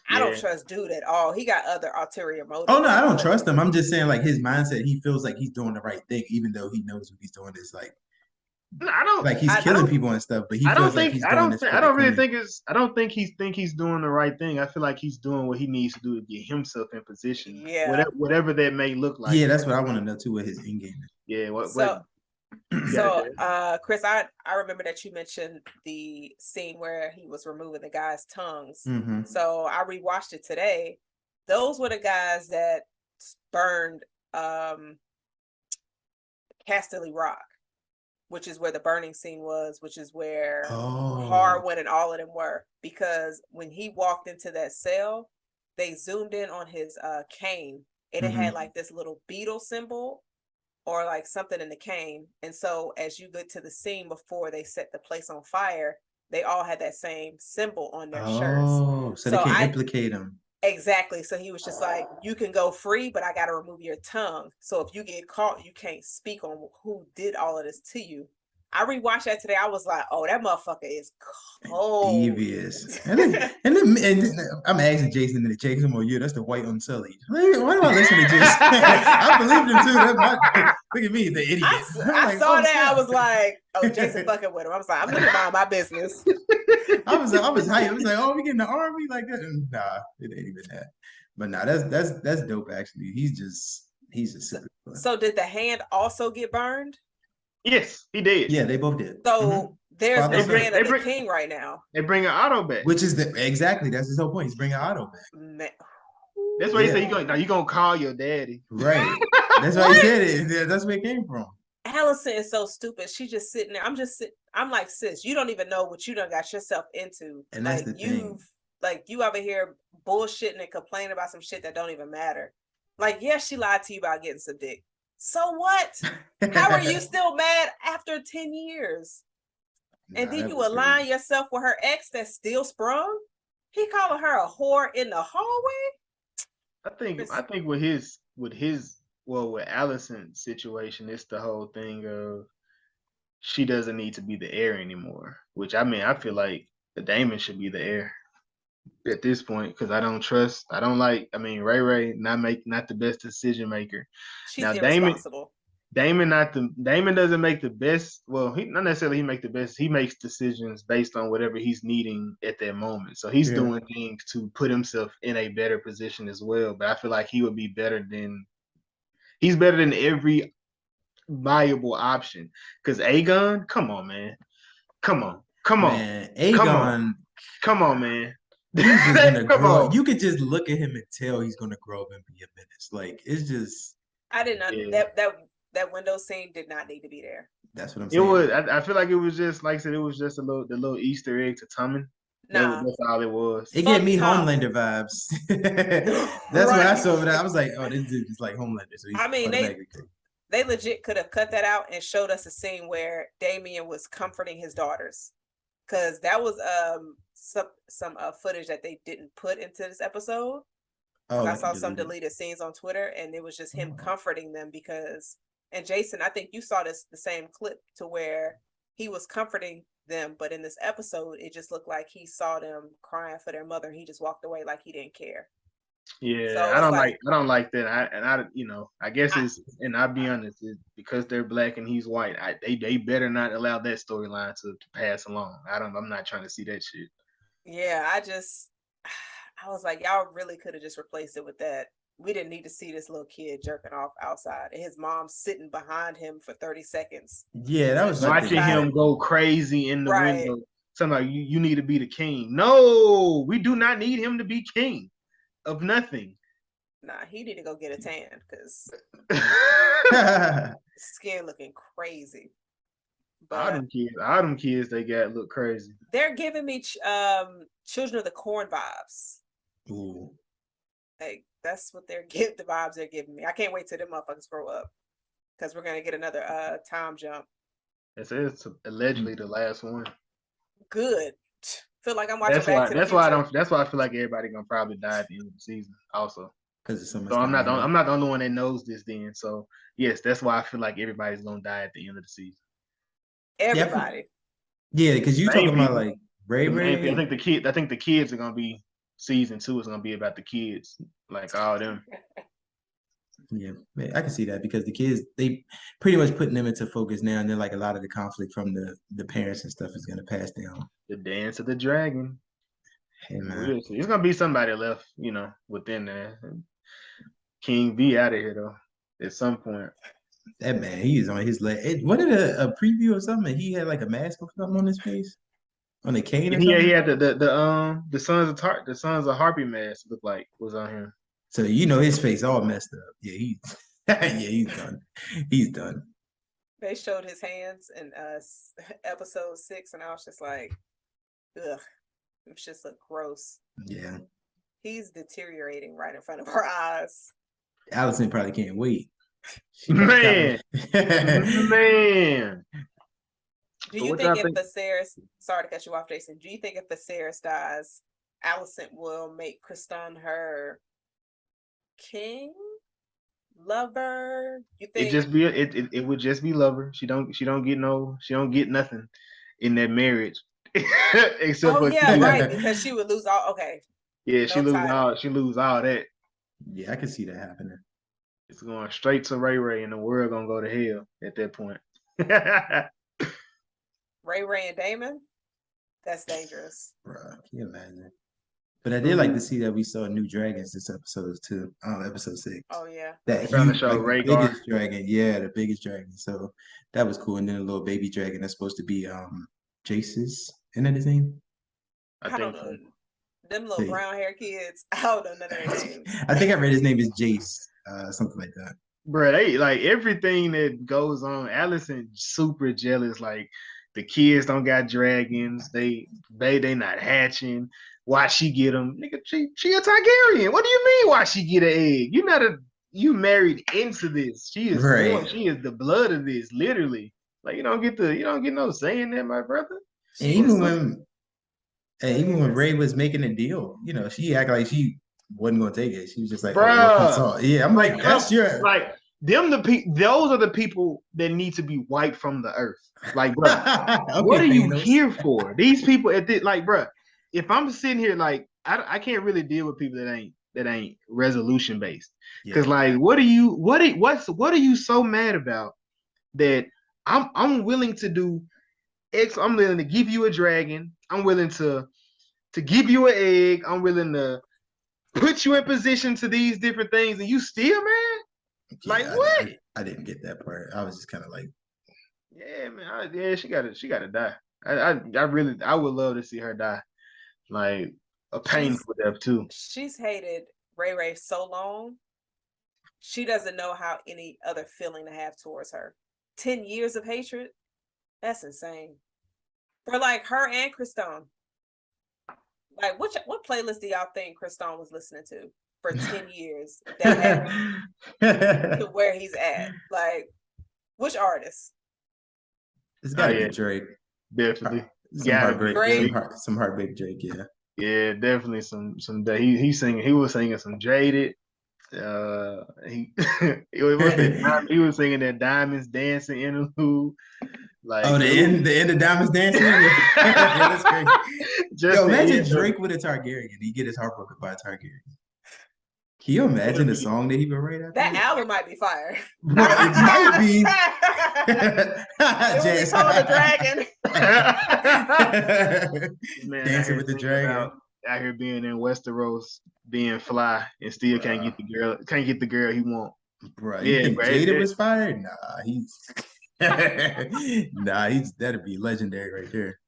I don't trust dude at all. He got other ulterior motives. Oh no, I don't trust him. I'm just saying, like his mindset, he feels like he's doing the right thing, even though he knows what he's doing is like. I don't like he's killing people and stuff, but he feels like he's doing this. I don't think he's doing the right thing. I feel like he's doing what he needs to do to get himself in position. Yeah. Whatever that may look like. Yeah, that's what I want to know too. What his end game is. Yeah. Chris, I remember that you mentioned the scene where he was removing the guys' tongues. Mm-hmm. So I rewatched it today. Those were the guys that burned Casterly Rock, which is where the burning scene was, which is where Harwin and all of them were. Because when he walked into that cell, they zoomed in on his cane, and it had like this little beetle symbol or like something in the cane. And so as you get to the scene before they set the place on fire, they all had that same symbol on their shirts. Oh, so they can implicate him. Exactly. So he was just like, you can go free, but I got to remove your tongue. So if you get caught, you can't speak on who did all of this to you. I rewatched that today. I was like, oh, that motherfucker is cold. Devious. And I'm asking Jason in the Jason, well, yeah, that's the white unsullied. Why do I listen to Jason? I believed him too. Look at me, the idiot. I saw that. I was like, oh, Jason fucking with him. I was like, I'm looking about my business. I was hyped. I was like, oh, we getting the army like that? Nah, it ain't even that. But nah, that's dope. Actually, he's just super fun. So did the hand also get burned? Yes, he did. Yeah, they both did. So There's Father no son. man of the king right now. They bring an Otto back. Which is exactly that's his whole point. He's bringing Otto back. That's why he Yeah. said you gonna call your daddy. Right. That's why he said it. Yeah, that's where it came from. Allison is so stupid. She just sitting there. I'm like, sis, you don't even know what you done got yourself into. And that's like the thing. Like you over here bullshitting and complaining about some shit that don't even matter. Like, yes, she lied to you about getting some dick. So what? How are you still mad after 10 years? And then you align yourself with her ex that's still sprung? He calling her a whore in the hallway? I think with Allison's situation, it's the whole thing of she doesn't need to be the heir anymore. Which I mean, I feel like the Daemon should be the heir at this point because I don't like. I mean, Ray not the best decision maker. She's Now irresponsible. Daemon doesn't make the best. Well, he not necessarily he make the best. He makes decisions based on whatever he's needing at that moment. So he's doing things to put himself in a better position as well. But I feel like he would be he's better than every viable option. Because Aegon, come on, man. Come on. Man, Aegon. Come on, man. He's just gonna grow up. You could just look at him and tell he's gonna grow up and be a menace. Like it's just I did not that window scene did not need to be there. That's what I'm saying. It was I feel like it was just like I said, it was just the little Easter egg to Tommen. Nah. That's all it was. It gave me Homelander vibes. That's what I saw. I was like, oh, this dude is like Homelander. So I mean, they legit could have cut that out and showed us a scene where Daemon was comforting his daughters, because that was some footage that they didn't put into this episode. Oh, I saw some deleted scenes on Twitter, and it was just him comforting them because. And Jason, I think you saw the same clip to where he was comforting them, but in this episode, it just looked like he saw them crying for their mother. And he just walked away like he didn't care. Yeah, so I don't like that. I guess and I'll be honest, because they're black and he's white. They better not allow that storyline to pass along. I'm not trying to see that shit. Yeah, I was like, y'all really could have just replaced it with that. We didn't need to see this little kid jerking off outside and his mom sitting behind him for 30 seconds. Yeah, that was watching him go crazy in the window. Something like, you need to be the king. No, we do not need him to be king of nothing. Nah, he need to go get a tan because skin looking crazy. But all them kids they got look crazy. They're giving me Children of the Corn vibes. Ooh. Like that's what the vibes they're giving me. I can't wait till them motherfuckers grow up because we're gonna get another time jump. It's allegedly the last one. Good. Feel like I'm watching That's why I feel like everybody gonna probably die at the end of the season. Also, because it's so much. So I'm not the only one that knows this. Then, so yes, that's why I feel like everybody's gonna die at the end of the season. Everybody. Yeah, because you talking about like Ray. I think the kids are gonna be season 2 is gonna be about the kids, like all them. Yeah, I can see that because the kids they pretty much putting them into focus now, and then like a lot of the conflict from the parents and stuff is gonna pass down. The dance of the dragon. Hey man, it's gonna be somebody left, within there. King V out of here though at some point. That man, he is on his leg. What did a preview or something? He had like a mask or something on his face, on the cane. Yeah, he had the sons of Harpy mask looked like was on him. So his face all messed up. Yeah, he's done. He's done. They showed his hands in episode 6, and I was just like, ugh, it just looked gross. Yeah, he's deteriorating right in front of our eyes. Allison probably can't wait. Man. Do you think if Viserys, sorry to cut you off, Jason, do you think if Viserys dies, Allison will make Criston her king, lover? You think it would just be lover? She don't get nothing in that marriage. Except for right, because she would lose all. Okay. Yeah, she lose all that. Yeah, I can see that happening. It's going straight to Ray, and the world gonna go to hell at that point. Ray and Daemon? That's dangerous. Bruh, can you imagine? But I did like to see that we saw new dragons this episode too. Episode 6. Oh yeah. That huge, the biggest dragon. Yeah, the biggest dragon. So that was cool. And then a little baby dragon that's supposed to be Jace's. Isn't that his name? I don't know. Them little brown hair kids. I don't know none of their names. I think I read his name is Jace, something like that. Bro, they like everything that goes on. Allison super jealous. Like the kids don't got dragons. They not hatching. Why she get them? Nigga, she a Targaryen. What do you mean? Why she get an egg? You married into this. She is right. She is the blood of this. Literally, like you don't get no say in that, my brother. And even when Ray was making a deal, you know, she acted like she wasn't gonna take it. She was just like, bruh, yeah, I'm like, that's your like them those are the people that need to be wiped from the earth. Like, bro, okay, what are you here for? These people at this, like, bro, if I'm sitting here, like, I can't really deal with people that ain't resolution based. Because like, what are you so mad about that I'm willing to do X, I'm willing to give you a dragon, I'm willing to give you an egg, I'm willing to put you in position to these different things, and you still mad? Like what? I didn't get that part. I was just kind of like, yeah, man. She gotta die. I would love to see her die, like a painful death too. She's hated Ray so long. She doesn't know how any other feeling to have towards her. 10 years of hatred. That's insane. For like her and Criston. Like what playlist do y'all think Criston was listening to for 10 years that had to where he's at? Like, which artist? It's gotta be Drake. Definitely. Some heartbreak Drake, yeah. Yeah, definitely some he was singing some Jaded. He was singing that Diamonds Dancing interlude. Like, the end of Diamonds Dancing. Yeah, that's crazy. Yo, imagine Drake with a Targaryen. He get his heart broken by a Targaryen. Can you imagine the song that he would write after that? Album might be fire. Bro, it might be. It will be called The Dragon. Man, Dancing with the Dragon. Out here being in Westeros, being fly, and still can't get the girl he want. Bro, you think Jada was fired? That'd be legendary right there.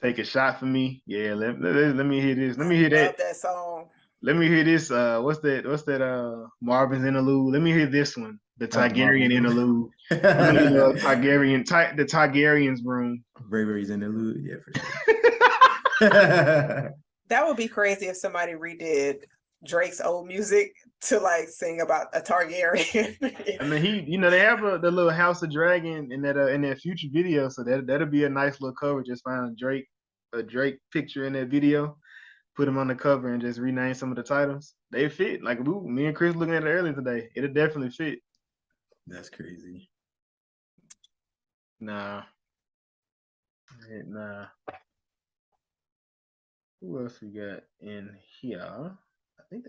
Take a shot for me. Yeah, let me hear this. Let me hear that. Love that song. Let me hear this. What's that? Marvin's interlude. Let me hear this one. The Targaryen interlude. The Targaryen's room. Bravery's interlude. Yeah, for sure. That would be crazy if somebody redid Drake's old music to like sing about a Targaryen. I mean, they have the little House of Dragon in that future video, so that'll be a nice little cover. Just find a Drake picture in that video, put him on the cover, and just rename some of the titles. They fit. Like me and Chris looking at it earlier today, it'll definitely fit. That's crazy. Nah. Who else we got in here? I think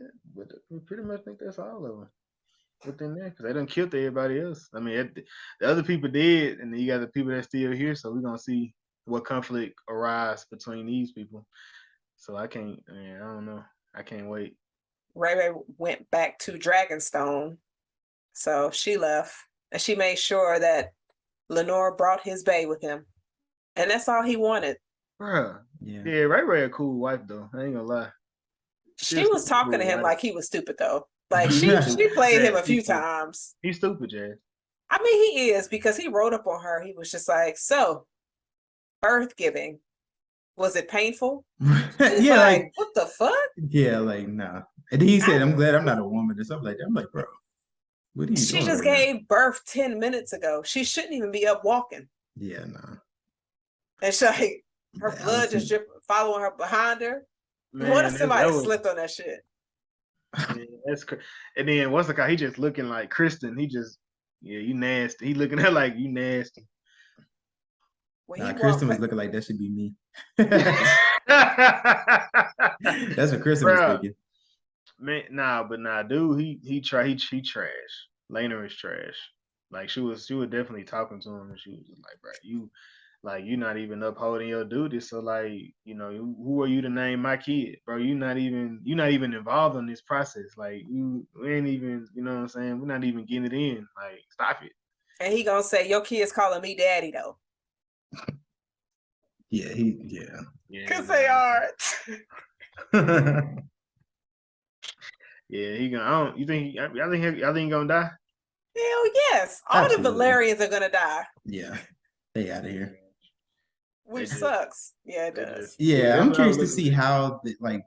we pretty much think that's all of them within there, because they done killed everybody else. I mean, the other people did, and then you got the people that's still here. So we're gonna see what conflict arises between these people. So I don't know. I can't wait. Ray went back to Dragonstone, so she left, and she made sure that Lenore brought his bae with him, and that's all he wanted. Bruh. Yeah, Ray a cool wife though. I ain't gonna lie. She was talking to him like he was stupid though. Like she played him a few times. He's stupid, Jay. I mean, he is, because he wrote up on her. He was just like, "So, birth giving, was it painful?" Yeah, like what the fuck? Yeah, like nah. And he said, "I'm glad I'm not a woman," or something like that. I'm like, bro, what are you doing? She just gave birth 10 minutes ago. She shouldn't even be up walking. Yeah, nah. And she like. Her blood just following her behind her. Man, what if somebody slipped on that shit? Man, that's crazy. And then what's the guy? He just looking like Criston. He just, you nasty. He looking at like you nasty. Criston was looking like that should be me. That's what Criston was thinking. Man, dude, he trash. Rhaenyra is trash. Like she was definitely talking to him, and she was just like, bro, you're not even upholding your duty. So like, who are you to name my kid, bro? You're not even involved in this process. Like we ain't even, you know what I'm saying? We're not even getting it in. Like, stop it. And he gonna say, your kid's calling me daddy though. Yeah, yeah. Cause they are. Yeah, he gonna. I don't. You think? I think he gonna die. Hell yes. All the Absolutely. Valerians are gonna die. Yeah, they out of here. Which just- sucks. Yeah, it They does. just- Yeah, that's I'm what I was curious to looking see at. how like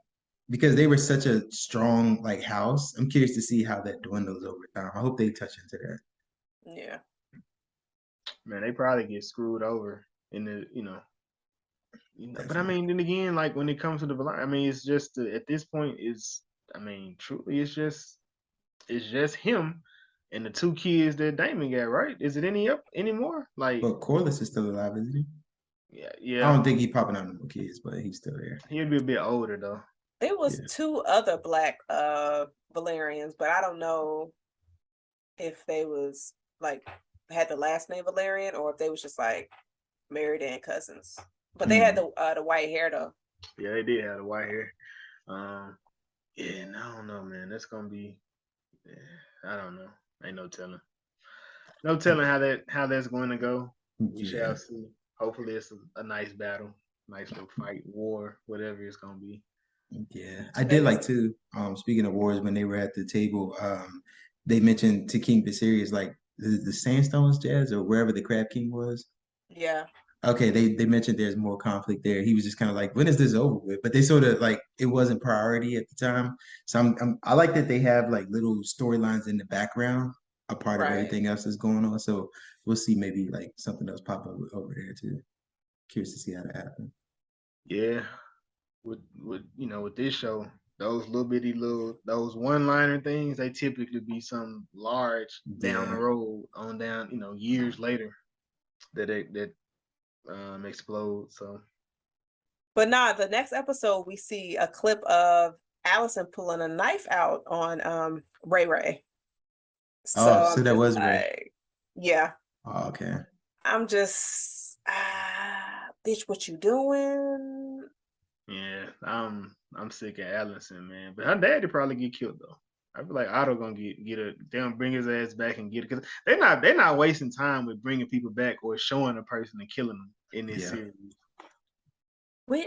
because they were such a strong like house. I'm curious to see how that dwindles over time. I hope they touch into that. Yeah. Man, they probably get screwed over in the but I Definitely. mean, then again, like when it comes to the Valerian, I mean, it's just at this point, I mean, truly, it's just him and the two kids that Daemon got. Right? Is it anymore? Like, But Corliss is still alive, isn't he? yeah, I yeah, don't think he's popping out no more kids, but he's still there. he'd be a bit older though. There was Yeah. 2 other black Valerians, but I don't know if they was like had the last name Valerian or if they was just like married and cousins. But they had the white hair though. Yeah, they did have the white hair. Yeah, and I don't know, man. That's gonna be. I don't know. Ain't no telling. No telling how that's going to go. We Yeah. shall see. Hopefully, it's a nice battle, nice little fight, war, whatever it's gonna be. Yeah, I did like too. Speaking of wars, when they were at the table, they mentioned to King Viserys like the Sandstones, Jazz, or wherever the Crab King was. Yeah. Okay, they mentioned there's more conflict there. He was just kind of like, when is this over with? But they sort of like it wasn't priority at the time. So I like that they have like little storylines in the background, a part of Right. everything else that's going on. So we'll see maybe like something else pop up over there too. Curious to see how that happens. Yeah, with this show, those those one-liner things, they typically be some large down the Yeah. road years later that explode. So But nah, the next episode we see a clip of Allison pulling a knife out on Ray. So Oh, so I'm that just was Ray. like, yeah. Oh, okay. I'm just bitch, what you doing? yeah, I'm sick of Allison, man. But her daddy probably get killed though. I feel like Otto gonna get her. They gonna bring his ass back and get it because they're not wasting time with bringing people back or showing a person and killing them in this Yeah. series.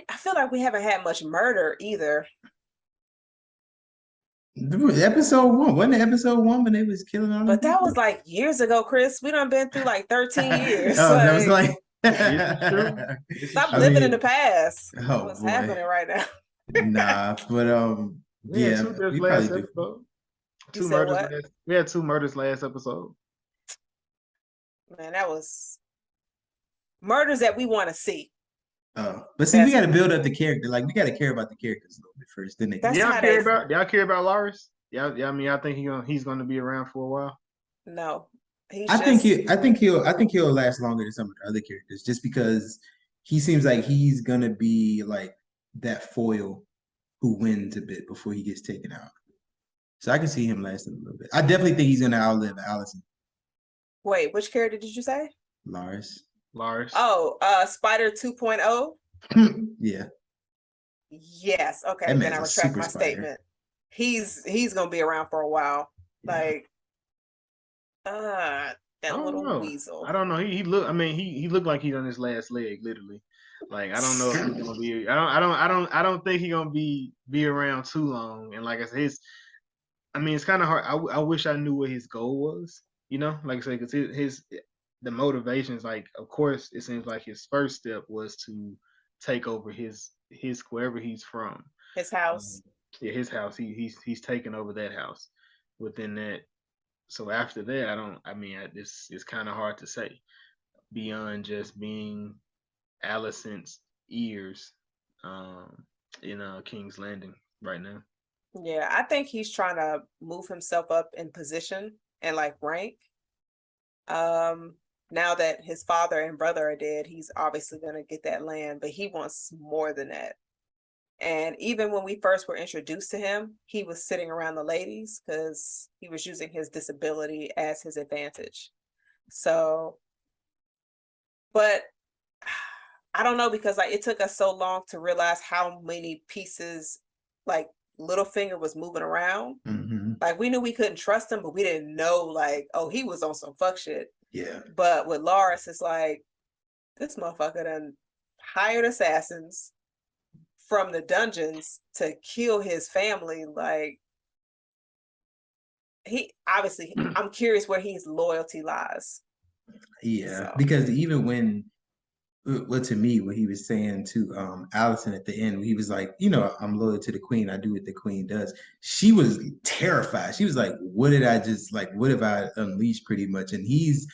I feel like we haven't had much murder either. Episode 1 wasn't it episode 1 when they was killing all But them that people? was like years ago, Chris. We done been through like 13 years. Oh, that was like This is true. This is Stop true. living in the past. Oh, What's boy. happening right now? Nah, but We had yeah, two deaths we last probably do. episode. You Two said murders. what? We had 2 murders last episode. Man, that was murders that we want to see. But see, we That's- got to build up the character. Like we got to care about the characters a little bit first, then they can. That's Y'all how care they- about y'all care about Loris? Yeah, I mean, I think he's gonna be around for a while. No. I think he'll last longer than some of the other characters, just because he seems like he's gonna be like that foil who wins a bit before he gets taken out. So I can see him lasting a little bit. I definitely think he's gonna outlive Allison. Wait, which character did you say? Lars. Oh, Spider 2.0? Yeah. Yes. Okay, That then I man's a retract super my spider. statement. He's gonna be around for a while. Yeah. Like that I don't little know. weasel. I don't know. He look. I mean, he looked like he's on his last leg, literally. Like I don't know if he's gonna be. I don't think he's gonna be around too long. And like I said, I mean, it's kind of hard. I wish I knew what his goal was. You know, like I said, because the motivations. Like, of course, it seems like his first step was to take over his wherever he's from. His house. Yeah, his house. He's taken over that house. Within that. So after that, it's kind of hard to say beyond just being Alicent's ears in King's Landing right now. Yeah, I think he's trying to move himself up in position and like rank. Now that his father and brother are dead, he's obviously gonna get that land, but he wants more than that. And even when we first were introduced to him, he was sitting around the ladies because he was using his disability as his advantage. So, but I don't know, because like it took us so long to realize how many pieces like Littlefinger was moving around. Mhm. Like we knew we couldn't trust him, but we didn't know like, oh, he was on some fuck shit. Yeah. But with Loris, it's like this motherfucker done hired assassins from the dungeons to kill his family. Like, he obviously, I'm curious where his loyalty lies. Yeah, So. because even when, well, to me, what he was saying to Allison at the end, he was like, I'm loyal to the queen. I do what the queen does. She was terrified. She was like, what did I just like? What have I unleashed? Pretty much. And he's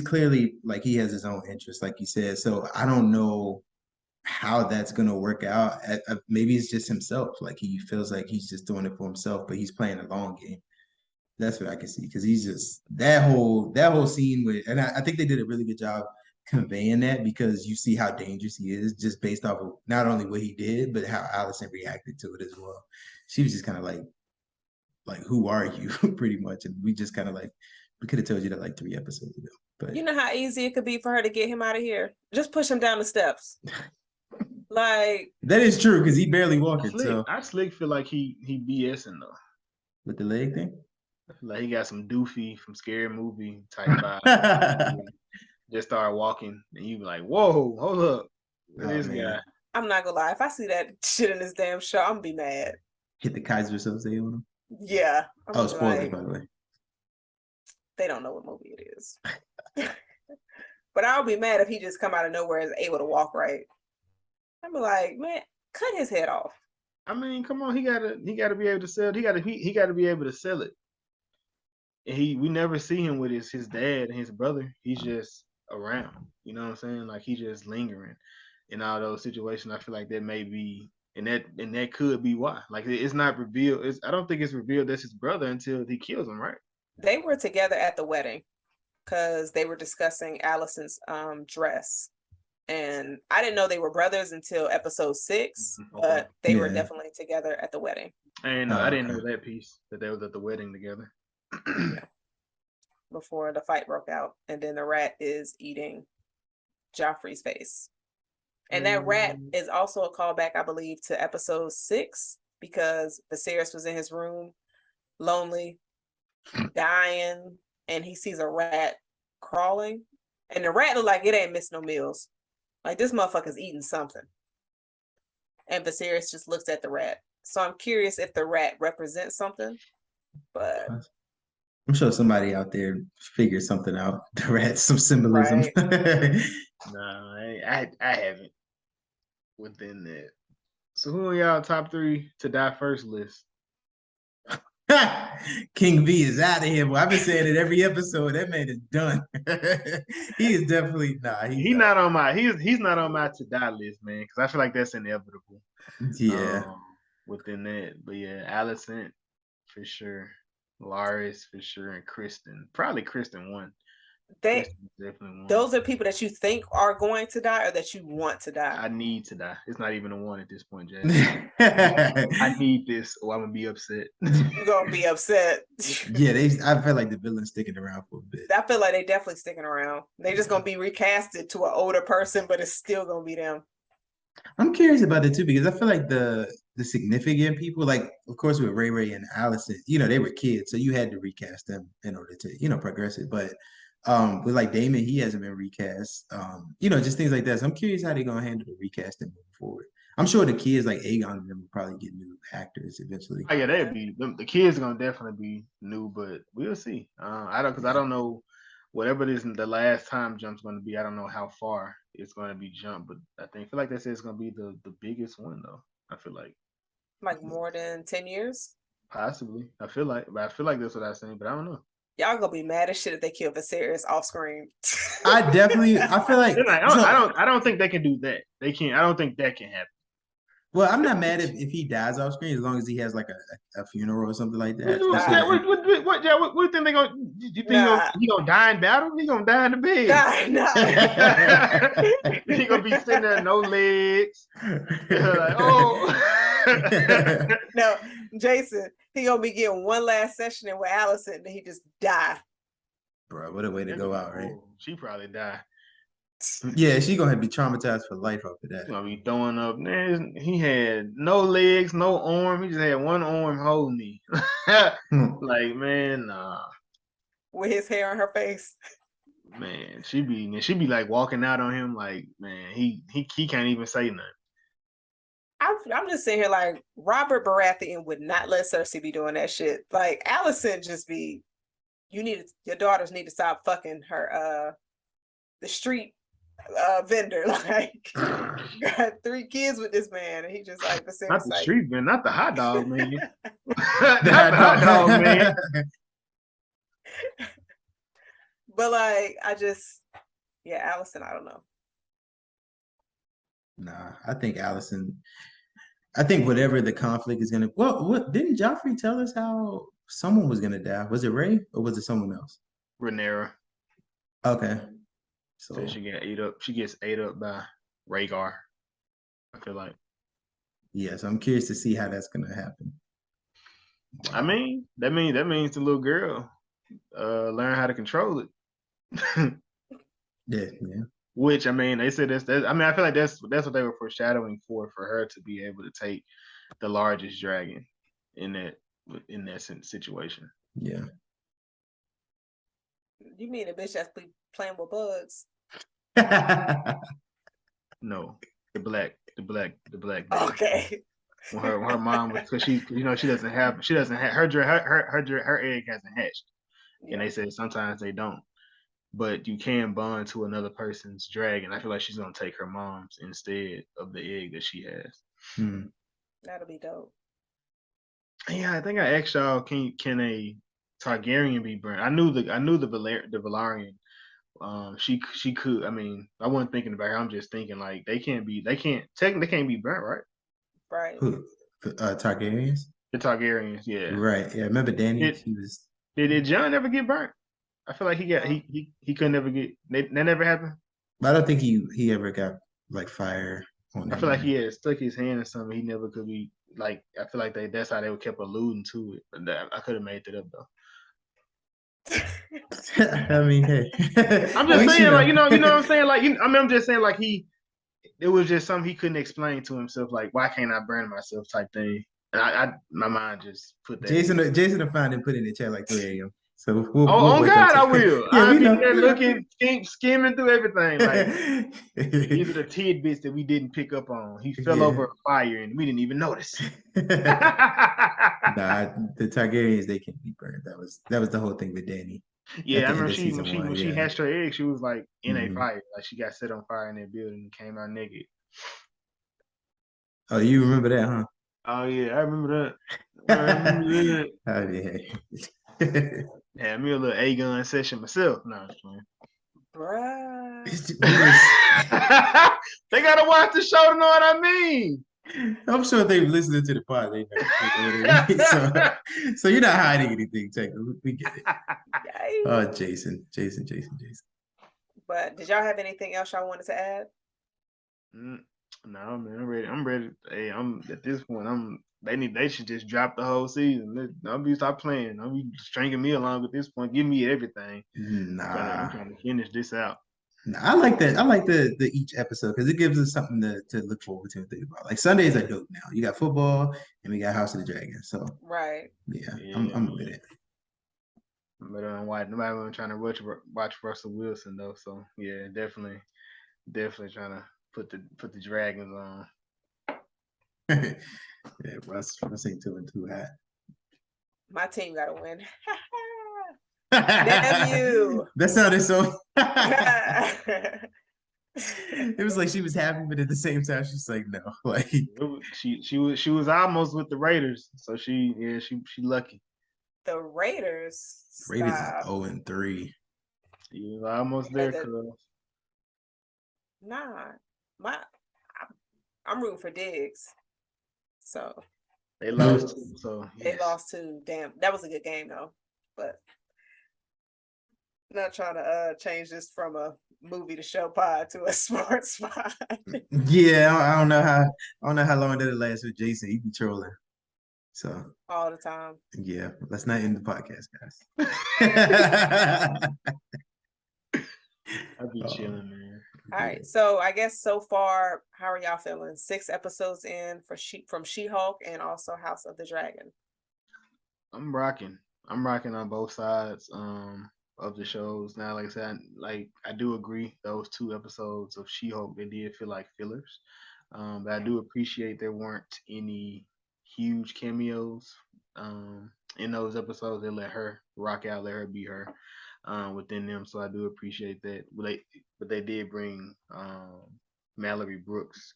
clearly like he has his own interests, like you said. So I don't know how that's gonna work out. Maybe it's just himself. Like he feels like he's just doing it for himself, but he's playing a long game. That's what I can see because he's just that whole scene with, and I think they did a really good job conveying that because you see how dangerous he is just based off of not only what he did but how Allison reacted to it as well. She was just kind of like who are you pretty much, and we just kind of like we could have told you that like 3 episodes ago. But you know how easy it could be for her to get him out of here. Just push him down the steps. Like that is true because he barely walking. So I slick feel like he BSing though. with the leg thing. Like he got some doofy from Scary Movie type vibe. Just start walking, and you be like, "Whoa, hold up, this guy." I'm not gonna lie. If I see that shit in this damn show, I'm gonna be mad. Hit the Kaiser Soze on him. Yeah. Oh, spoilers by the way. They don't know what movie it is. But I'll be mad if he just come out of nowhere and is able to walk right. I'm like, man, cut his head off. I mean, come on, he gotta be able to sell. He gotta be able to sell it. And we never see him with his dad and his brother. He's just around. You know what I'm saying? Like he's just lingering in all those situations. I feel like that may be, and that could be why. Like it's not revealed. I don't think it's revealed that's his brother until he kills him, right? They were together at the wedding because they were discussing Allison's dress. And I didn't know they were brothers until episode 6, but they were definitely together at the wedding. And I didn't know that piece, that they was at the wedding together. Before the fight broke out. And then the rat is eating Joffrey's face. And that rat is also a callback, I believe, to episode 6, because Viserys was in his room, lonely, dying, and he sees a rat crawling. And the rat look like it ain't missed no meals. Like this motherfucker's eating something. And Viserys just looks at the rat. So I'm curious if the rat represents something. But I'm sure somebody out there figured something out. The rat, some symbolism. Right. No, I haven't within that. So who are y'all top 3 to die first list? King V is out of here. Well, I've been saying it every episode. That man is done. He is definitely he's not on my he's not on my to die list, man, because I feel like that's inevitable. Yeah. Within that, but yeah, Allison for sure, Laris for sure, and Criston. Probably Criston won. Those are people that you think are going to die or that you want to die. I need to die. It's not even a one at this point, Jay. I need this or I'm gonna be upset. You're gonna be upset. Yeah, I feel like the villain's sticking around for a bit. I feel like they definitely sticking around. They just gonna be recasted to an older person, but it's still gonna be them. I'm curious about it too, because I feel like the significant people, like of course with Ray and Allison, they were kids, so you had to recast them in order to, progress it. But with like Daemon, he hasn't been recast. Just things like that. So I'm curious how they're gonna handle the recasting moving forward. I'm sure the kids like Aegon and them will probably get new actors eventually. Oh yeah, they'd be the kids are gonna definitely be new, but we'll see. I don't know whatever this the last time jump's gonna be. I don't know how far it's gonna be jumped, but I feel like they say it's gonna be the biggest one though. I feel like more than 10 years. Possibly. I feel like that's what I was saying, but I don't know. Y'all gonna be mad as shit if they kill Viserys off screen. I feel like I don't think they can do that. They can't. I don't think that can happen. Well, I'm not mad if he dies off screen as long as he has like a funeral or something like that. What do you think they gonna? You think he gonna die in battle? He gonna die in the bed? Nah. He gonna be sitting there, no legs. Like, oh. No, Jason. He gonna be getting one last session in with Allison, and then he just die. Bro, what a way to go out, right? She probably die. Yeah, she gonna be traumatized for life after that. She's gonna be throwing up. Man, he had no legs, no arm. He just had one arm holding me. Like, man, nah. With his hair on her face. Man, she be like walking out on him like, man, he can't even say nothing. I'm just sitting here like Robert Baratheon would not let Cersei be doing that shit. Like Allison just be, your daughters need to stop fucking her the street vendor. Like got 3 kids with this man, and he just like Not the like, street man, not the hot dog man. Not The the hot dog man. But like Allison, I don't know. Nah, I think Allison. I think whatever the conflict is gonna. Well, what didn't Joffrey tell us how someone was gonna die? Was it Ray or was it someone else? Rhaenyra. Okay, So she gets ate up by Rhaegar. I feel like. Yes, I'm curious to see how that's gonna happen. Wow. I mean, that means the little girl learn how to control it. Yeah. Which I mean, they said that's I mean, I feel like that's what they were foreshadowing for her to be able to take the largest dragon in that situation. Yeah. You mean a bitch that's playing with bugs? No, the black. Baby. Okay. When her mom was, because she doesn't have her egg hasn't hatched, and they said sometimes they don't, but you can bond to another person's dragon. I feel like she's gonna take her mom's instead of the egg that she has. That'll be dope. Yeah, I think I asked y'all, can a Targaryen be burnt? I knew the Valerian. She could. I mean, I wasn't thinking about her. I'm just thinking like they can't be burnt, right? Right. Who? Targaryens? The Targaryens, yeah. Right. Yeah. Remember Danny? Did Jon ever get burnt? I feel like he could never get that never happened. I don't think he ever got like fire on I feel like he had stuck his hand in something. He never could be like. I feel like that's how they kept alluding to it. But I could have made that up though. I mean, hey. I'm just saying, like, you know what I'm saying? Like, I'm just saying, like, it was just something he couldn't explain to himself, like, why can't I burn myself type thing. And my mind just put that. Jason will find and put in the chat like 3 a.m. So we'll God, I will. Yeah, I'll be there looking, skimming through everything. Like, these are the tidbits that we didn't pick up on. He fell over a fire and we didn't even notice. Nah, the Targaryens, they can't be burned. That was the whole thing with Dany. Yeah, I remember when she hatched her egg, she was like in a fire. Like she got set on fire in that building and came out naked. Oh, you remember that, huh? Oh yeah, I remember that. Oh yeah. Yeah, me a little A-gun session myself. No, bruh. They gotta watch the show to know what I mean. I'm sure they've listened to the pod. They know. So you're not hiding anything, Taylor. We get it. Oh, Jason. But did y'all have anything else y'all wanted to add? No, man, I'm ready. Hey, I'm at this point. They should just drop the whole season. Don't be stop playing. Don't be stringing me along at this point. Give me everything. Nah, I'm trying to finish this out. Nah, I like that. I like the each episode because it gives us something to look forward to and think about. Like Sundays are dope now. You got football and we got House of the Dragon. So right. Yeah. I'm with it. But nobody was trying to watch Russell Wilson though. So yeah, definitely trying to put the Dragons on. Yeah, Russ ain't too hot. My team gotta win. Damn you! That sounded so. It was like she was happy, but at the same time, she's like, no. Like she was almost with the Raiders, so she lucky. The Raiders. Raiders is 0-3. She was almost there, cuz. Nah, I'm rooting for Diggs. So they lost. So they lost too. Damn, that was a good game though. But not trying to change this from a movie to show pod to a sports pod. Yeah, I don't know how long that'll last with Jason. He be trolling. So all the time. Yeah, let's not end the podcast, guys. I'd be chilling, man. All right, so I guess so far, how are y'all feeling? 6 episodes in from She-Hulk and also House of the Dragon. I'm rocking on both sides. of the shows. Now, like I said, I do agree those 2 episodes of She-Hulk, they did feel like fillers. But I do appreciate there weren't any huge cameos in those episodes. They let her rock out, let her be her within them. So I do appreciate that. But they did bring Mallory Brooks.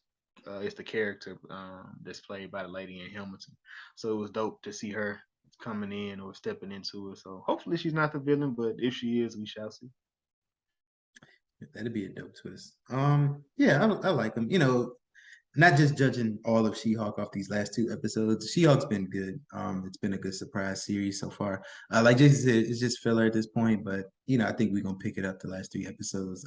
It's the character that's played by the lady in Hamilton. So it was dope to see her coming in or stepping into it. So hopefully she's not the villain, but if she is, we shall see. That'd be a dope twist. Yeah, I like them. You know, not just judging all of She-Hulk off these last 2 episodes. She-Hulk's been good. It's been a good surprise series so far. Like Jason said, it's just filler at this point, but you know, I think we're gonna pick it up the last 3 episodes.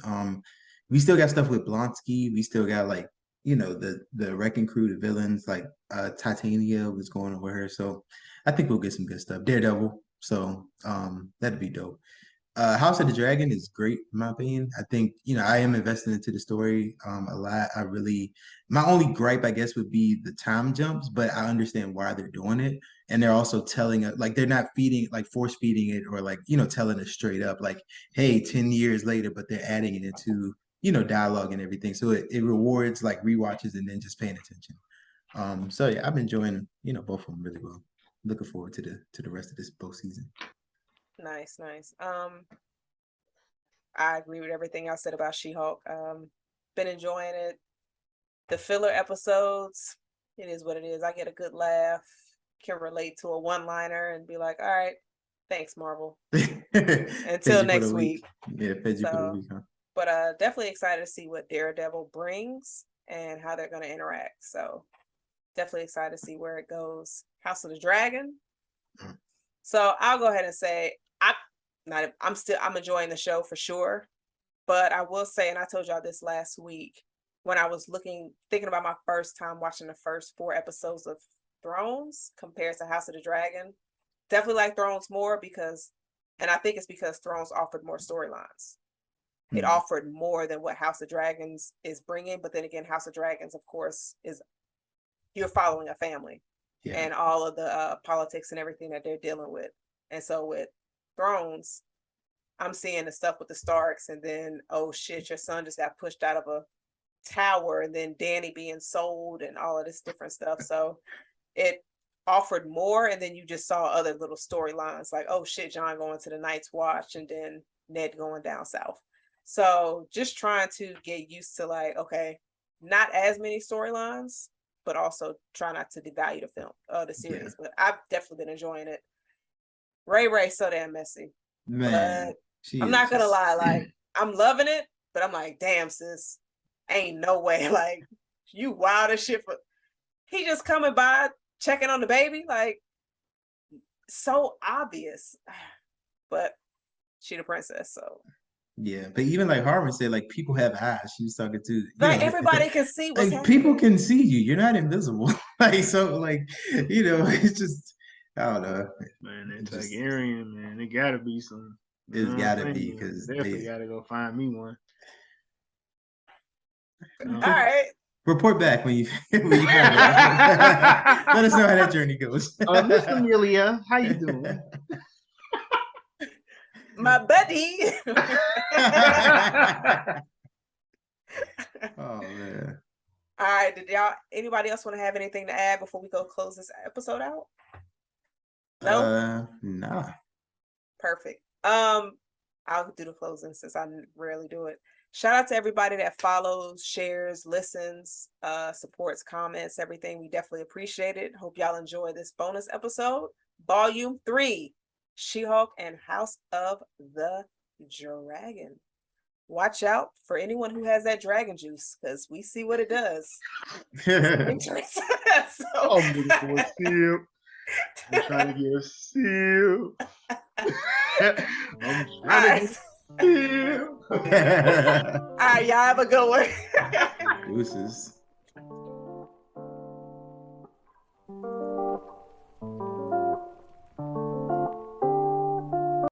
We still got stuff with Blonsky. We still got like, you know, the wrecking crew, the villains, like Titania was going over her. So I think we'll get some good stuff. Daredevil. So that'd be dope. House of the Dragon is great in my opinion. I think, you know, I am invested into the story a lot. My only gripe, I guess, would be the time jumps, but I understand why they're doing it. And they're also telling it, like, they're not feeding, like, force feeding it or, like, you know, telling it straight up, like, hey, 10 years later, but they're adding it into, you know, dialogue and everything. So it rewards, like, rewatches and then just paying attention. So, yeah, I'm enjoying, you know, both of them really well. Looking forward to the rest of this both season. Nice. I agree with everything I said about She-Hulk. Been enjoying it. The filler episodes, it is what it is. I get a good laugh, can relate to a one-liner and be like, all right, thanks, Marvel. Until next week. Yeah, fed you for the week, huh? But definitely excited to see what Daredevil brings and how they're going to interact. So definitely excited to see where it goes. House of the Dragon. So I'll go ahead and say I'm enjoying the show for sure. But I will say, and I told y'all this last week, when I was thinking about my first time watching the first 4 episodes of Thrones compared to House of the Dragon, definitely like Thrones more and I think it's because Thrones offered more storylines. It offered more than what House of Dragons is bringing. But then again, House of Dragons, of course, you're following a family and all of the politics and everything that they're dealing with. And so with Thrones, I'm seeing the stuff with the Starks and then, oh shit, your son just got pushed out of a tower and then Dany being sold and all of this different stuff. So it offered more. And then you just saw other little storylines like, oh shit, Jon going to the Night's Watch and then Ned going down south. So just trying to get used to like, okay, not as many storylines, but also try not to devalue the series. But I've definitely been enjoying it. Ray's so damn messy. Man, but I'm not gonna lie, like I'm loving it, but I'm like, damn sis, ain't no way, like you wild as shit. He just coming by checking on the baby, like so obvious. But she the princess, so yeah. But even like Harvard said, like people have eyes. She was talking to like everybody can see what's happening. People can see you. You're not invisible. Like so, like you know, it's just I don't know. Man, it's like Aryan, man. It gotta be some. It's gotta be because definitely gotta go find me one. All right. Report back when you find it. Let us know how that journey goes. Miss Amelia, how you doing? My buddy. Oh man. All right. Did anybody else want to have anything to add before we go close this episode out? No? Nah. Perfect. I'll do the closing since I rarely do it. Shout out to everybody that follows, shares, listens, supports, comments, everything. We definitely appreciate it. Hope y'all enjoy this bonus episode. Volume 3, She-Hulk and House of the Dragon. Watch out for anyone who has that dragon juice, because we see what it does. I'm trying to get a seal. I'm trying to get a seal. All right, y'all have a good one. Deuces.